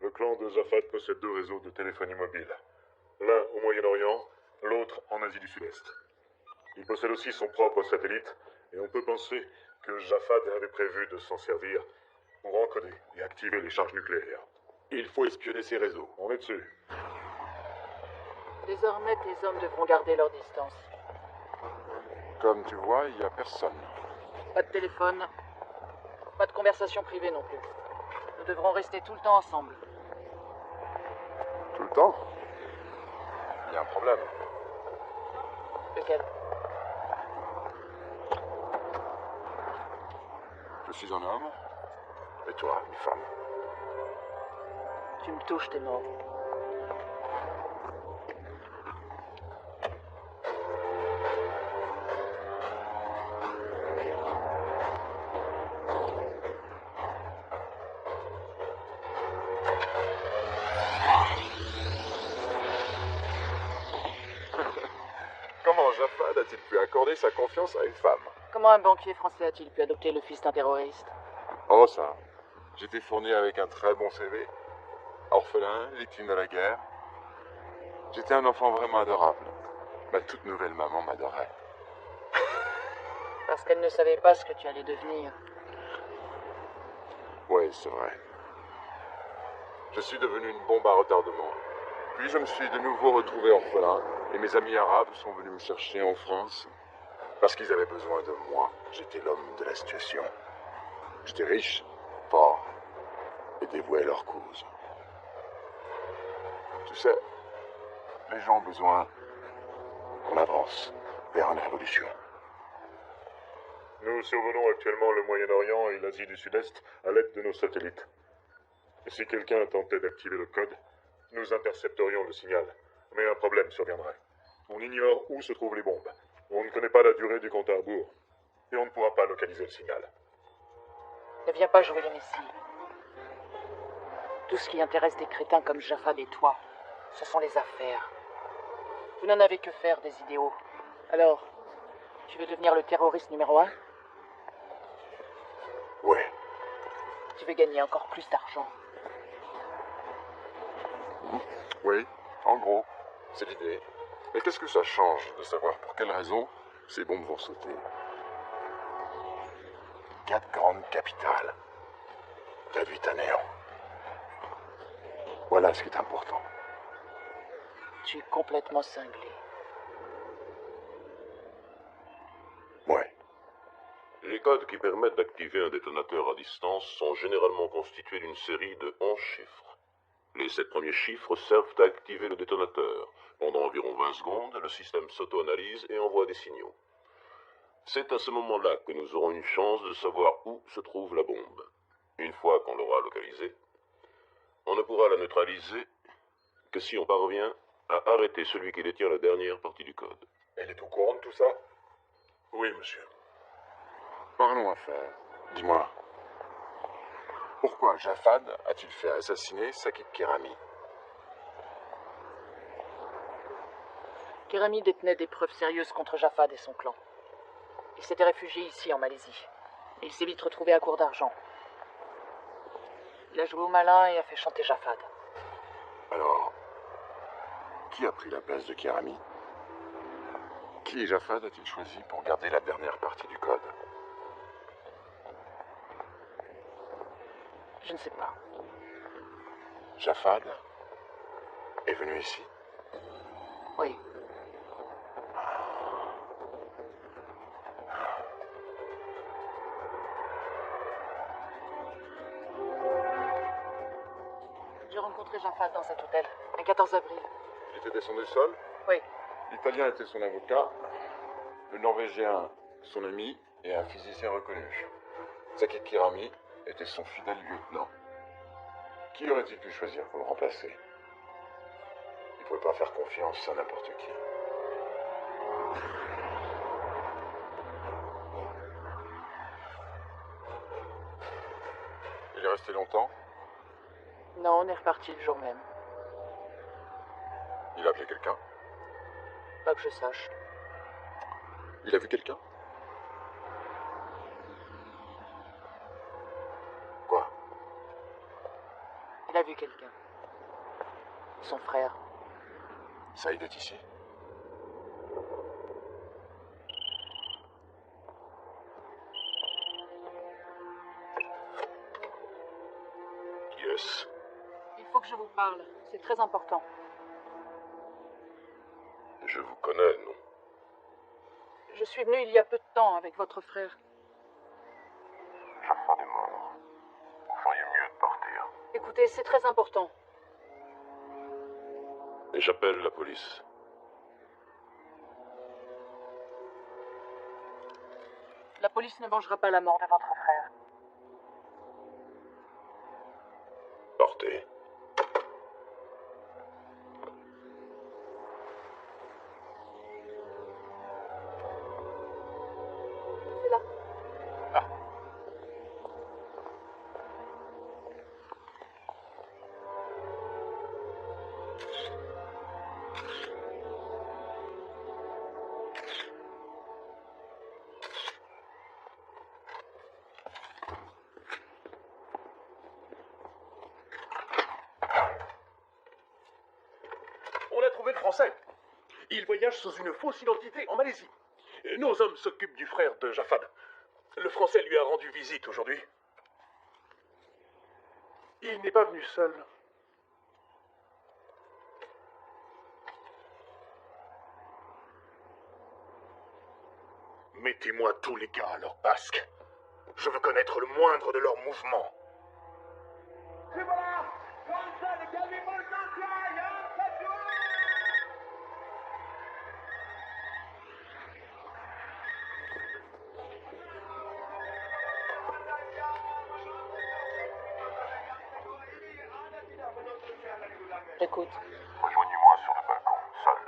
Le clan de Zafat possède 2 réseaux de téléphonie mobile. L'un au Moyen-Orient, l'autre en Asie du Sud-Est. Il possède aussi son propre satellite, et on peut penser que Zafat avait prévu de s'en servir pour encoder et activer les charges nucléaires. Il faut espionner ces réseaux. On est dessus. Désormais, tes hommes devront garder leur distance. Comme tu vois, il n'y a personne. Pas de téléphone. Pas de conversation privée non plus. Nous devrons rester tout le temps ensemble. Tout le temps. Il y a un problème. Lequel? Je suis un homme. Et toi, une femme. Tu me touches, t'es mort. Comment Jafad a-t-il pu accorder sa confiance à une femme? Comment un banquier français a-t-il pu adopter le fils d'un terroriste? Oh ça. J'étais fourni avec un très bon CV. Orphelin, victime de la guerre. J'étais un enfant vraiment adorable. Ma toute nouvelle maman m'adorait. Parce qu'elle ne savait pas ce que tu allais devenir. Oui, c'est vrai. Je suis devenu une bombe à retardement. Puis je me suis de nouveau retrouvé orphelin, et mes amis arabes sont venus me chercher en France. Parce qu'ils avaient besoin de moi. J'étais l'homme de la situation. J'étais riche, fort, et dévoué à leur cause. Tu sais, les gens ont besoin qu'on avance vers une révolution. Nous survolons actuellement le Moyen-Orient et l'Asie du Sud-Est à l'aide de nos satellites. Et si quelqu'un tentait d'activer le code, nous intercepterions le signal. Mais un problème surviendrait. On ignore où se trouvent les bombes. On ne connaît pas la durée du compte à rebours. Et on ne pourra pas localiser le signal. Ne viens pas jouer les messies. Tout ce qui intéresse des crétins comme Jafad et toi, ce sont les affaires. Vous n'en avez que faire des idéaux. Alors, tu veux devenir le terroriste numéro 1? Ouais. Tu veux gagner encore plus d'argent? Oui, en gros, c'est l'idée. Mais qu'est-ce que ça change de savoir pour quelle raison ces bombes vont sauter? 4 grandes capitales, réduites à néant. Voilà ce qui est important. Tu es complètement cinglé. Ouais. Les codes qui permettent d'activer un détonateur à distance sont généralement constitués d'une série de 11 chiffres. Les 7 premiers chiffres servent à activer le détonateur. Pendant environ 20 secondes, le système s'auto-analyse et envoie des signaux. C'est à ce moment-là que nous aurons une chance de savoir où se trouve la bombe. Une fois qu'on l'aura localisée, on ne pourra la neutraliser que si on parvient à arrêter celui qui détient la dernière partie du code. Elle est au courant de tout ça? Oui, monsieur. Parlons affaires. Dis-moi, pourquoi Jafad a-t-il fait assassiner Sakit Kerami? Kerami détenait des preuves sérieuses contre Jafad et son clan. Il s'était réfugié ici, en Malaisie. Et il s'est vite retrouvé à court d'argent. Il a joué au malin et a fait chanter Jafad. Alors, qui a pris la place de Kerami? Qui Jafad a-t-il choisi pour garder la dernière partie du code? Je ne sais pas. Jafad est venu ici? Oui. J'ai rencontré Jafad dans cet hôtel, un 14 avril. Il était descendu seul? Oui. L'Italien était son avocat, le Norvégien son ami et un physicien reconnu. Sakit Kerami était son fidèle lieutenant. Qui aurait-il pu choisir pour le remplacer? Il ne pouvait pas faire confiance à n'importe qui. Il est resté longtemps? Non, on est reparti le jour même. Il a appelé quelqu'un? Pas que je sache. Il a vu quelqu'un? Quoi? Il a vu quelqu'un. Son frère. Saïd est ici? Qui est-ce? Il faut que je vous parle. C'est très important. Je vous connais, non? Je suis venue il y a peu de temps avec votre frère. Jafad est mort. Vous feriez mieux de partir. Écoutez, c'est très important. Et j'appelle la police. La police ne vengera pas la mort de votre frère. Partez. C'est là. On a trouvé le Français. Il voyage sous une fausse identité en Malaisie. Nos hommes s'occupent du frère de Jafad. Le Français lui a rendu visite aujourd'hui. Il n'est pas venu seul. Mettez-moi tous les gars à leur basque. Je veux connaître le moindre de leurs mouvements. J'écoute. Rejoignez-moi sur le balcon, seul.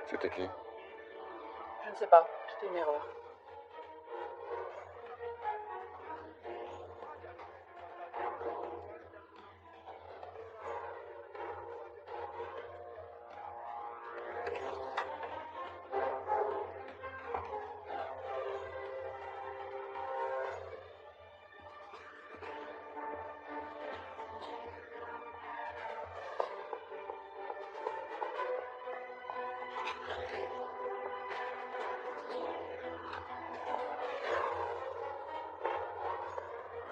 C'était qui? Je ne sais pas. C'était une erreur.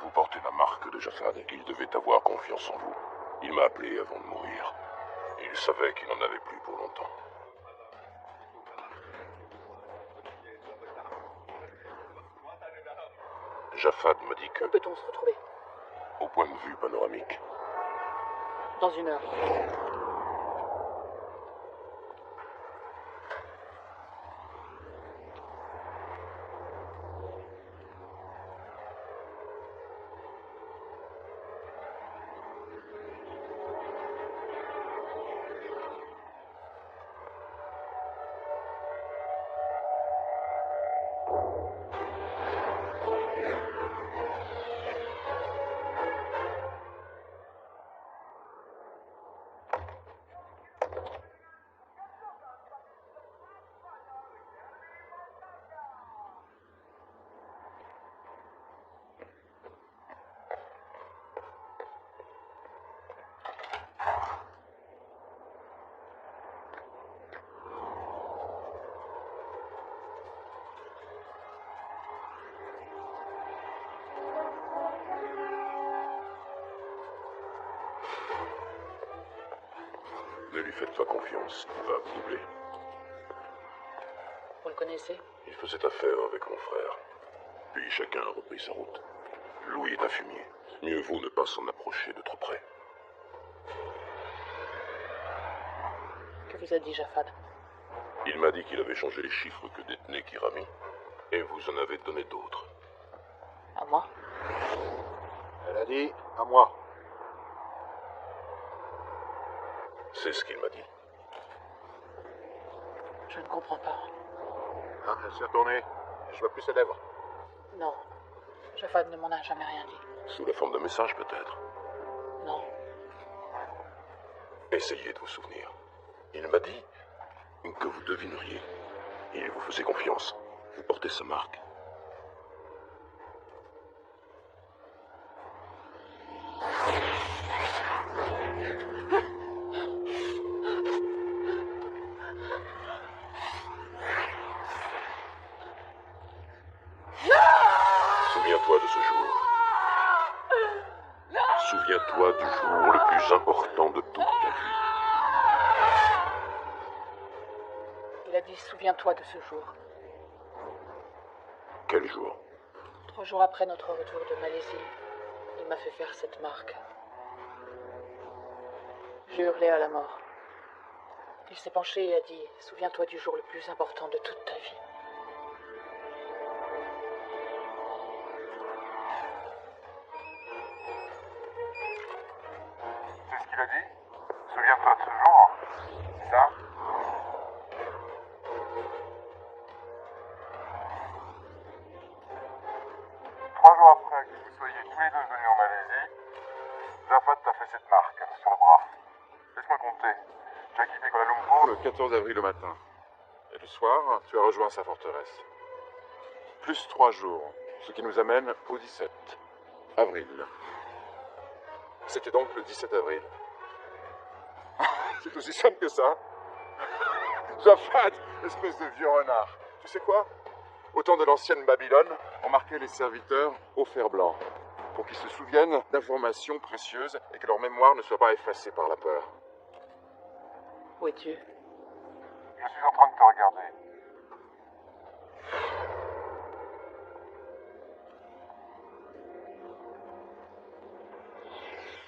Vous portez la marque de Jafad. Il devait avoir confiance en vous. Il m'a appelé avant de mourir. Il savait qu'il n'en avait plus pour longtemps. Jafad m'a dit que, Où peut-on se retrouver? au point de vue panoramique, Dans une heure. ne lui faites pas confiance. Il va vous doubler. Vous le connaissez? Il faisait affaire avec mon frère. Puis chacun a repris sa route. Louis est un fumier. Mieux vaut ne pas s'en approcher de trop près. Que vous a dit Jafad? Il m'a dit qu'il avait changé les chiffres que détenait Kirami. Et vous en avez donné d'autres. À moi? Elle a dit à moi. C'est ce qu'il m'a dit. Je ne comprends pas. Ah, elle s'est retournée. Je vois plus ses lèvres. Non. Jafad ne m'en a jamais rien dit. Sous la forme d'un message, peut-être. Non. Essayez de vous souvenir. Il m'a dit que vous devineriez. Il vous faisait confiance. Vous portez sa marque. important de toute ta vie. Il a dit, souviens-toi de ce jour. Quel jour? 3 jours après notre retour de Malaisie, il m'a fait faire cette marque. J'ai hurlé à la mort. Il s'est penché et a dit, souviens-toi du jour le plus important de toute ta vie. C'est ce qu'il a dit? Souviens-toi de ce jour? C'est ça? Trois jours après que vous soyez tous les deux venus en Malaisie, Jafat t'a fait cette marque sur le bras. Laisse-moi compter. Tu as quitté Kuala Lumpur Le 14 avril au matin. Et le soir, tu as rejoint sa forteresse. Plus 3 jours, ce qui nous amène au 17 avril. C'était donc le 17 avril. C'est aussi simple que ça. Jafat, espèce de vieux renard. Tu sais quoi? Au temps de l'ancienne Babylone, on marquait les serviteurs au fer blanc, pour qu'ils se souviennent d'informations précieuses et que leur mémoire ne soit pas effacée par la peur. Où es-tu? Je suis en train de te regarder.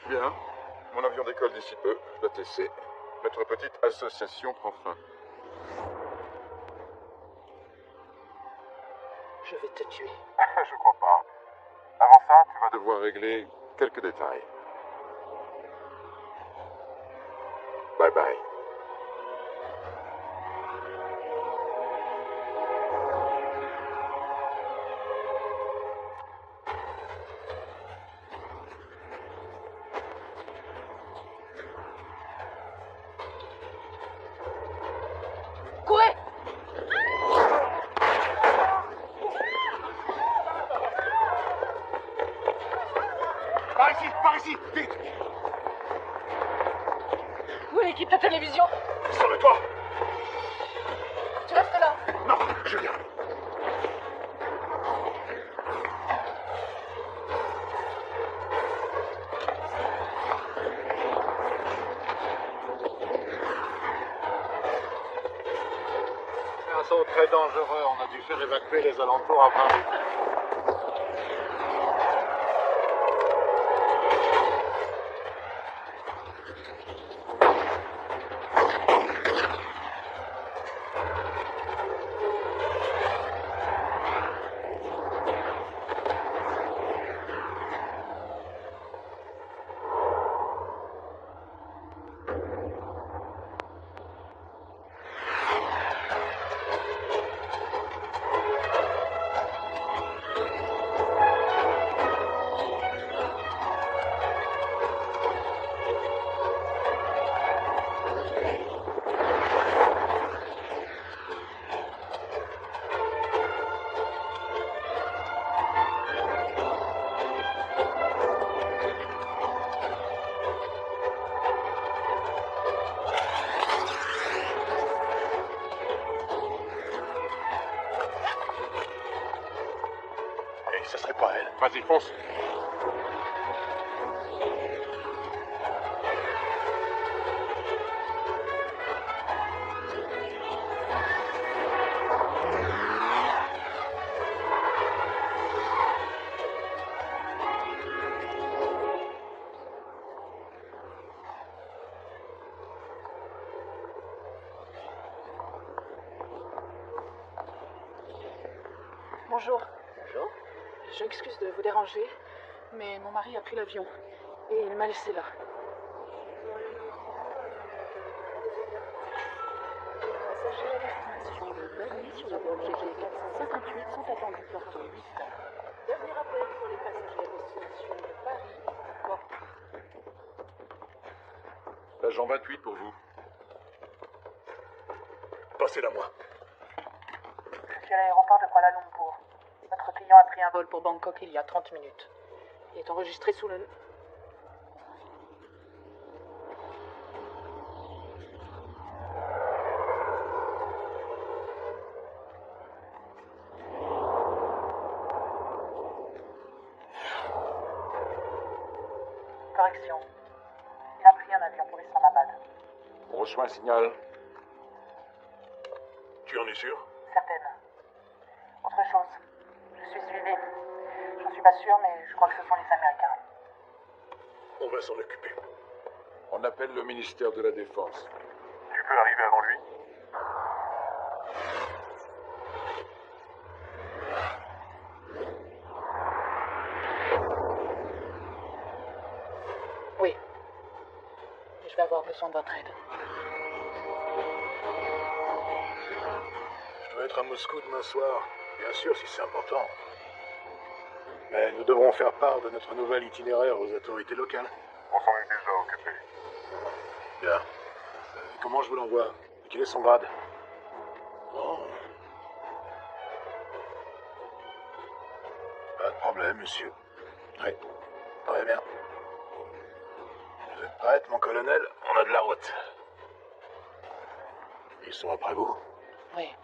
Bien. Mon avion décolle d'ici peu. Je dois te laisser. Notre petite association prend fin. Je vais te tuer. Je crois pas. Avant ça, tu vas Devoir régler quelques détails. Bye bye. Courez! Par ici, vite! Où est l'équipe de télévision? Sur le toit! Tu restes là. Non, je viens. C'est un saut très dangereux. On a dû faire évacuer les alentours avant. Et ce serait pas elle. Vas-y, fonce. Bonjour. Bonjour. Je m'excuse de vous déranger, mais mon mari a pris l'avion et il m'a laissé là. L'agent 28 pour vous. Passez-la moi. Je suis à l'aéroport de Kuala Lumpur. Notre client a pris un vol pour Bangkok il y a 30 minutes. Il est enregistré sous le... Correction. Il a pris un avion. avion pour Islamabad. On reçoit un signal. Tu en es sûr? Certaine. Autre chose, je suis suivie. J'en suis pas sûre, mais je crois que ce sont les Américains. On va s'en occuper. On appelle le ministère de la Défense. Tu peux arriver avant lui? Oui. Mais je vais avoir besoin de votre aide. Je dois être à Moscou demain soir, bien sûr si c'est important. Mais nous devrons faire part de notre nouvel itinéraire aux autorités locales. On s'en est déjà occupé. Bien. Comment je vous l'envoie? Quel est son grade? Oh. Pas de problème, monsieur. Oui, très bien. Vous êtes prête, mon colonel? On a de la route. Ils sont après vous? Oui.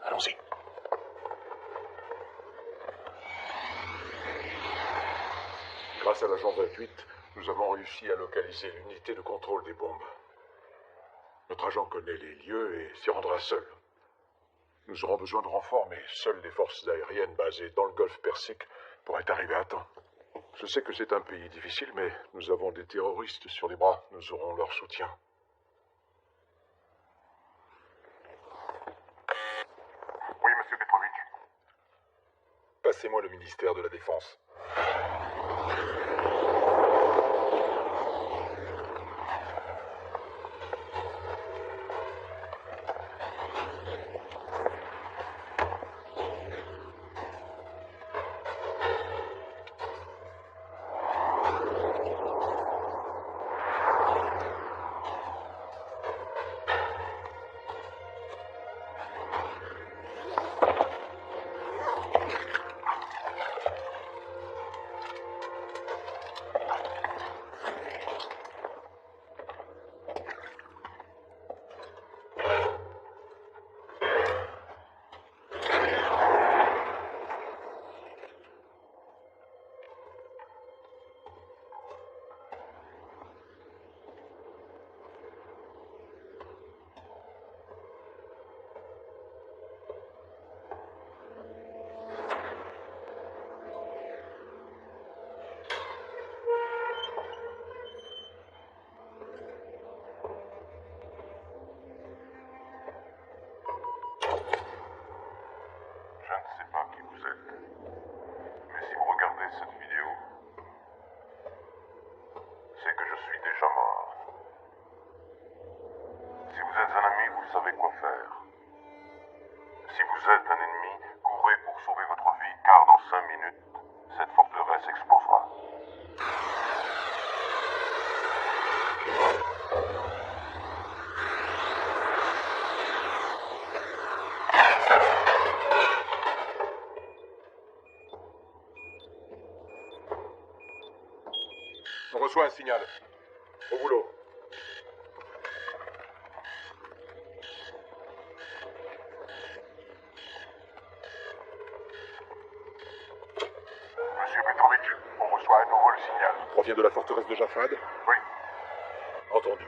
Allons-y. Grâce à l'agent 28, nous avons réussi à localiser l'unité de contrôle des bombes. Notre agent connaît les lieux et s'y rendra seul. Nous aurons besoin de renforts, mais seules les forces aériennes basées dans le golfe Persique pourraient arriver à temps. Je sais que c'est un pays difficile, mais nous avons des terroristes sur les bras. Nous aurons leur soutien. Oui, monsieur Petrovitch. Passez-moi le ministère de la Défense. Je ne sais pas qui vous êtes, mais si vous regardez cette vidéo, c'est que je suis déjà mort. Si vous êtes un ami, vous savez quoi faire. Si vous êtes un ennemi, courez pour sauver votre vie, car dans 5 minutes, cette forteresse explosera. On reçoit un signal. Au boulot. Monsieur Petrovitch, on reçoit à nouveau le signal. Provient de la forteresse de Jafad. Oui. Entendu.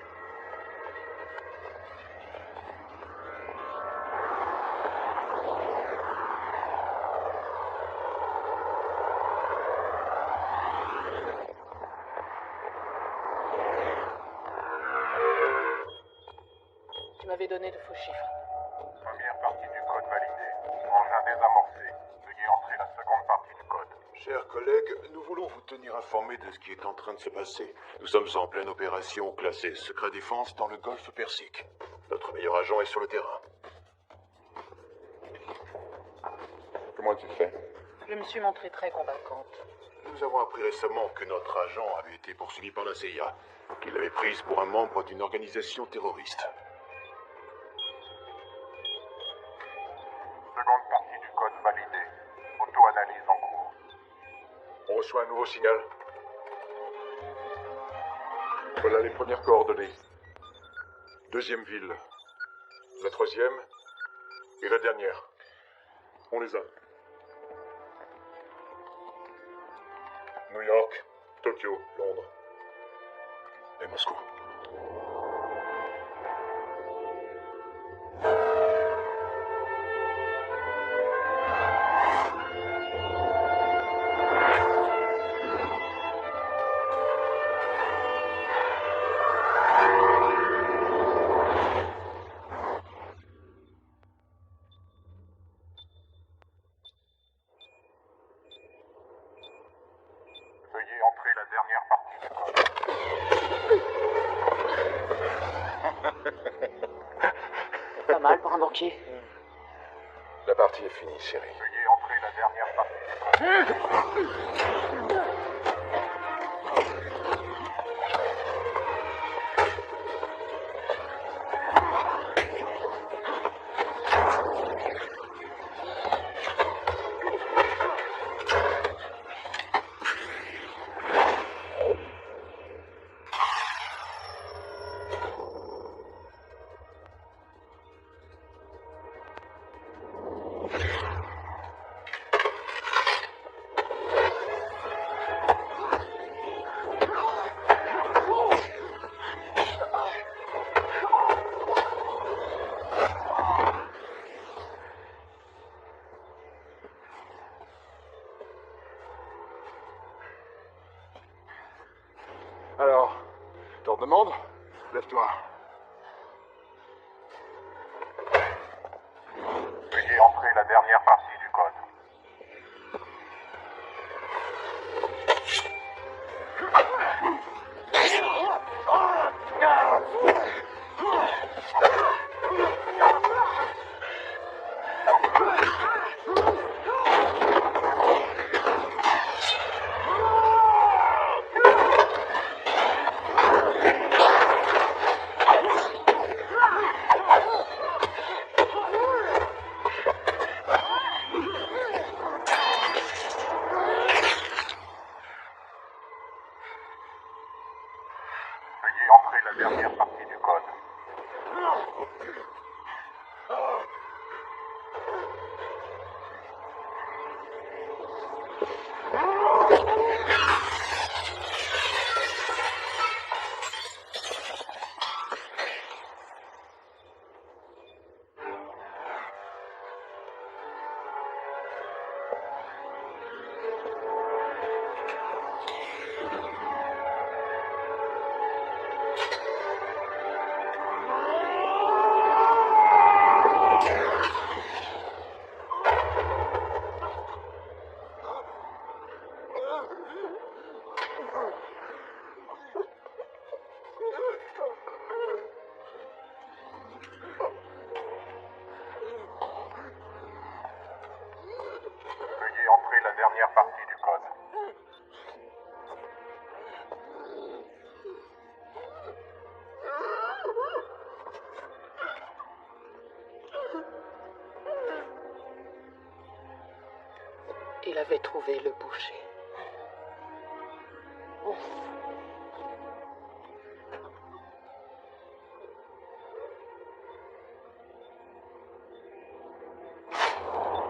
Tu m'avais donné de faux chiffres. Première partie du code validée. Engin désamorcé. Veuillez entrer la seconde partie du code. Chers collègues, nous voulons vous tenir informés de ce qui est en train de se passer. Nous sommes en pleine opération classée secret défense dans le golfe Persique. Notre meilleur agent est sur le terrain. Comment as-tu fait? Je me suis montrée très convaincante. Nous avons appris récemment que notre agent avait été poursuivi par la CIA, qu'il l'avait prise pour un membre d'une organisation terroriste. Seconde partie du code validée. Auto-analyse en cours. On reçoit un nouveau signal. Voilà les premières coordonnées. Deuxième ville. La troisième. Et la dernière. On les a. New York, Tokyo, Londres. et Moscou. Veuillez entrer la dernière partie du code. Pas mal pour un banquier. La partie est finie, chérie. Veuillez entrer la dernière partie du code. Alors, t'en demandes? Lève-toi. Veuillez entrer la dernière partie du code. Veuillez entrer la dernière partie du code. Veuillez entrer la dernière partie du code. Il avait trouvé le boucher.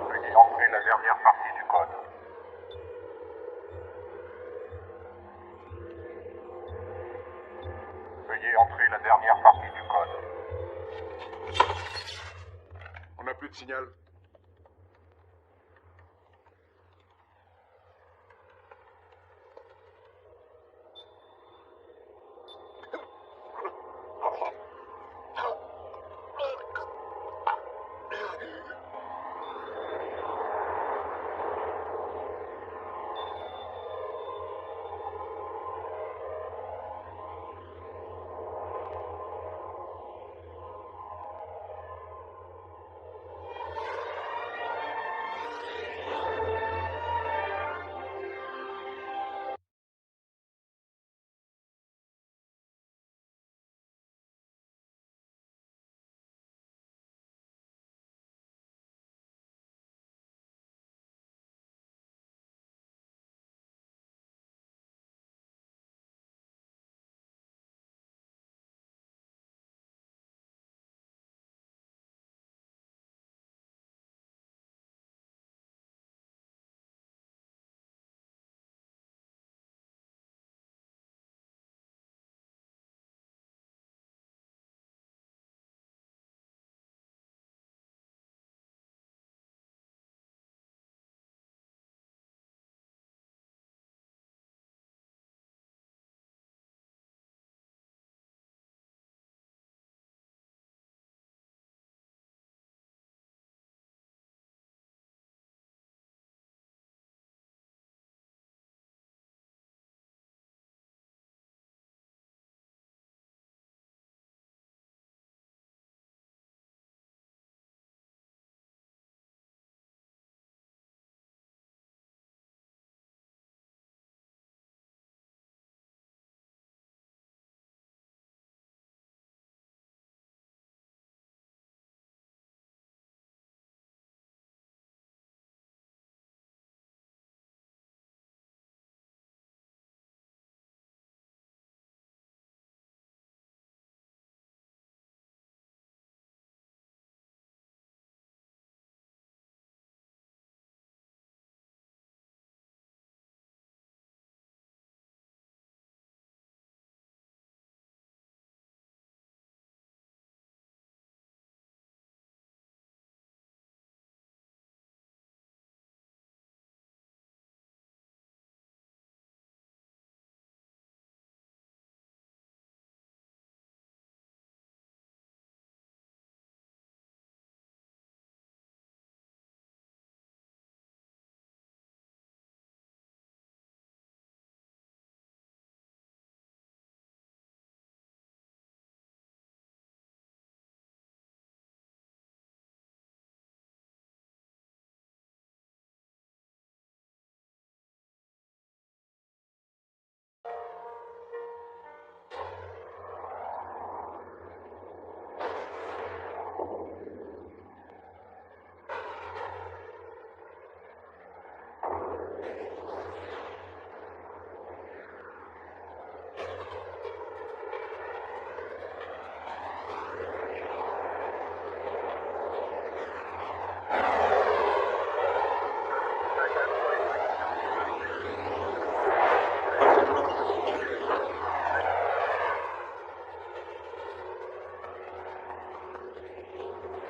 Veuillez entrer la dernière partie du code. Veuillez entrer la dernière partie du code. On n'a plus de signal.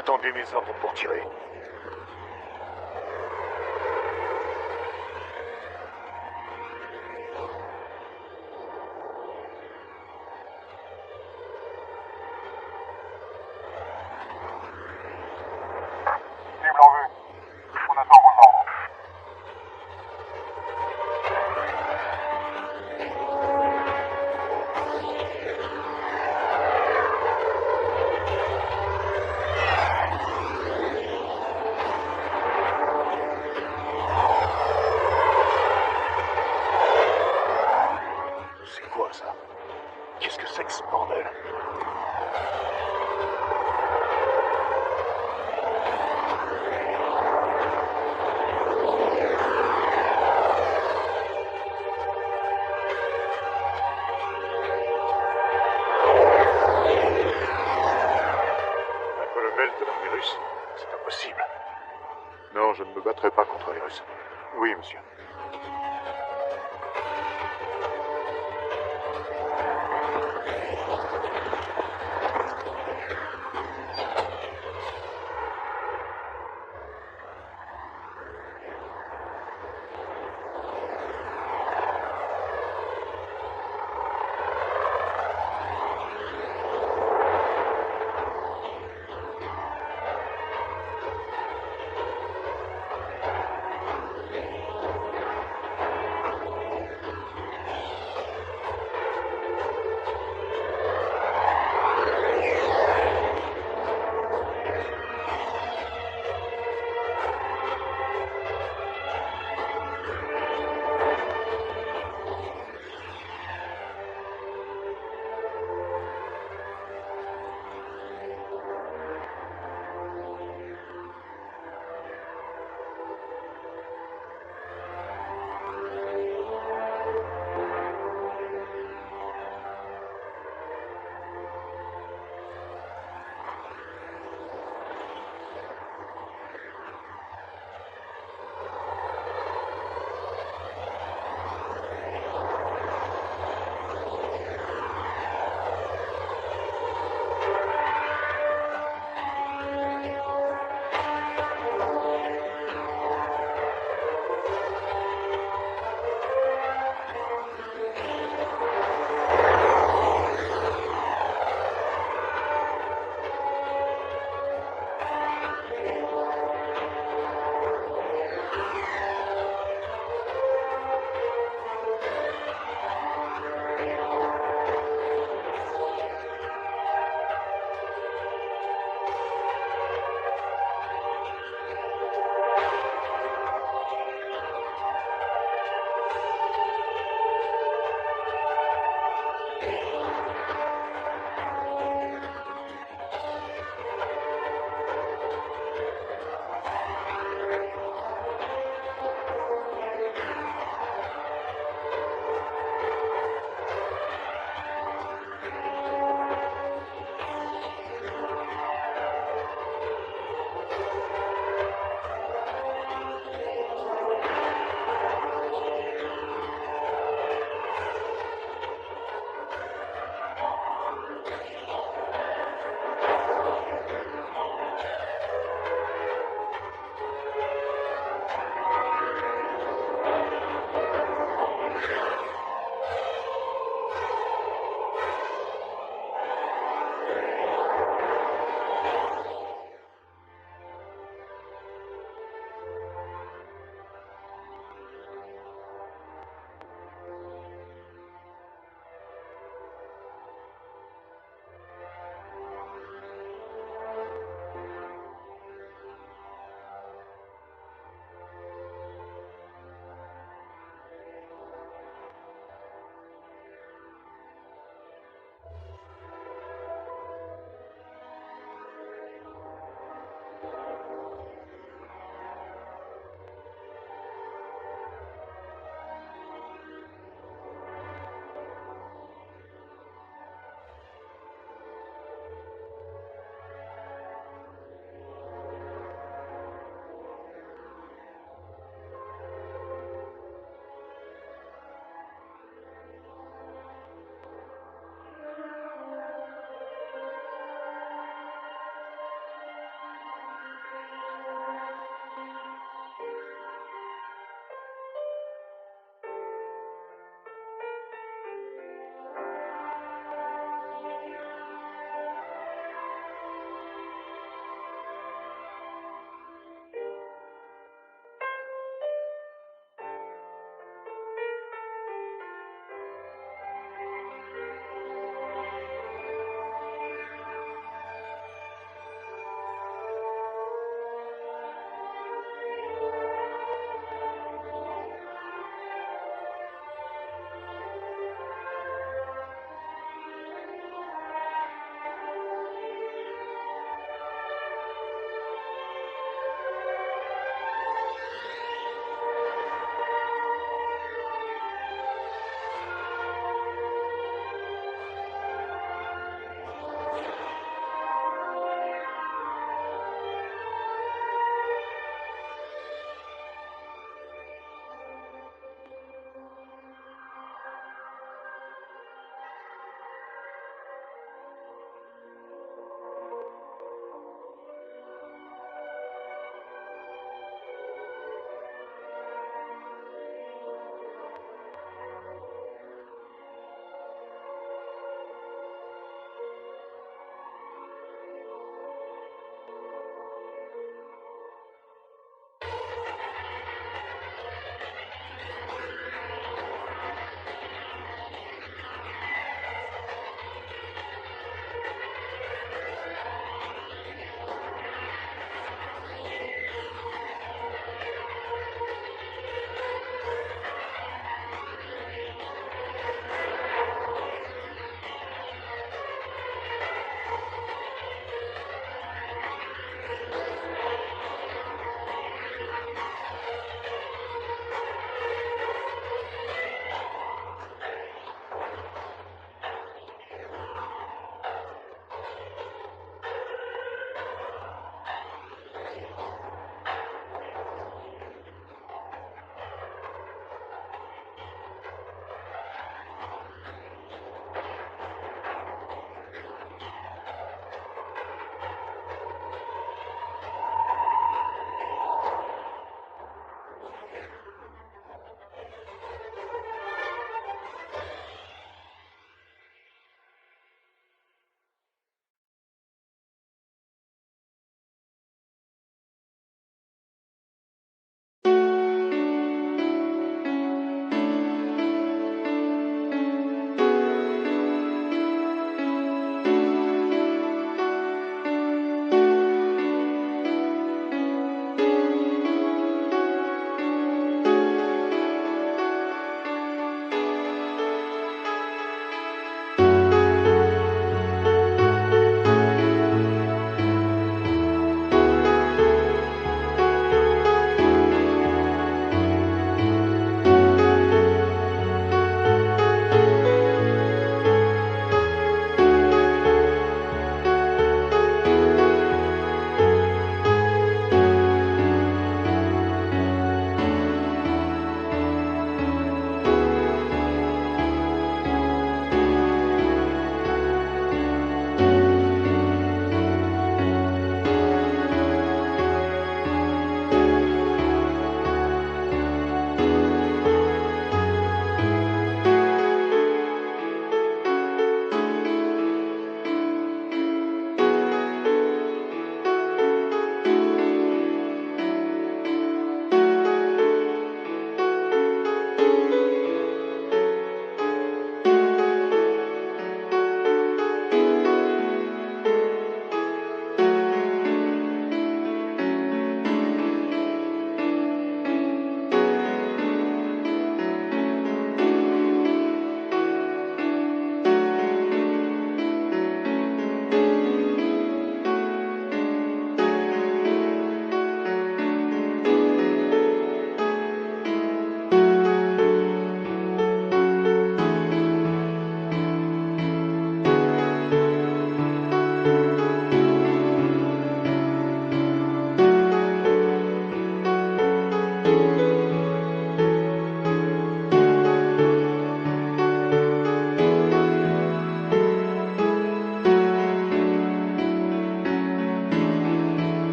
Attendez mes ordres pour tirer. Cible en vue. On attend vos ordres. C'est quoi ça? Qu'est-ce que c'est que ce bordel? Un colonel de l'armée russe? C'est impossible. Non, je ne me battrai pas contre les Russes. Oui, monsieur.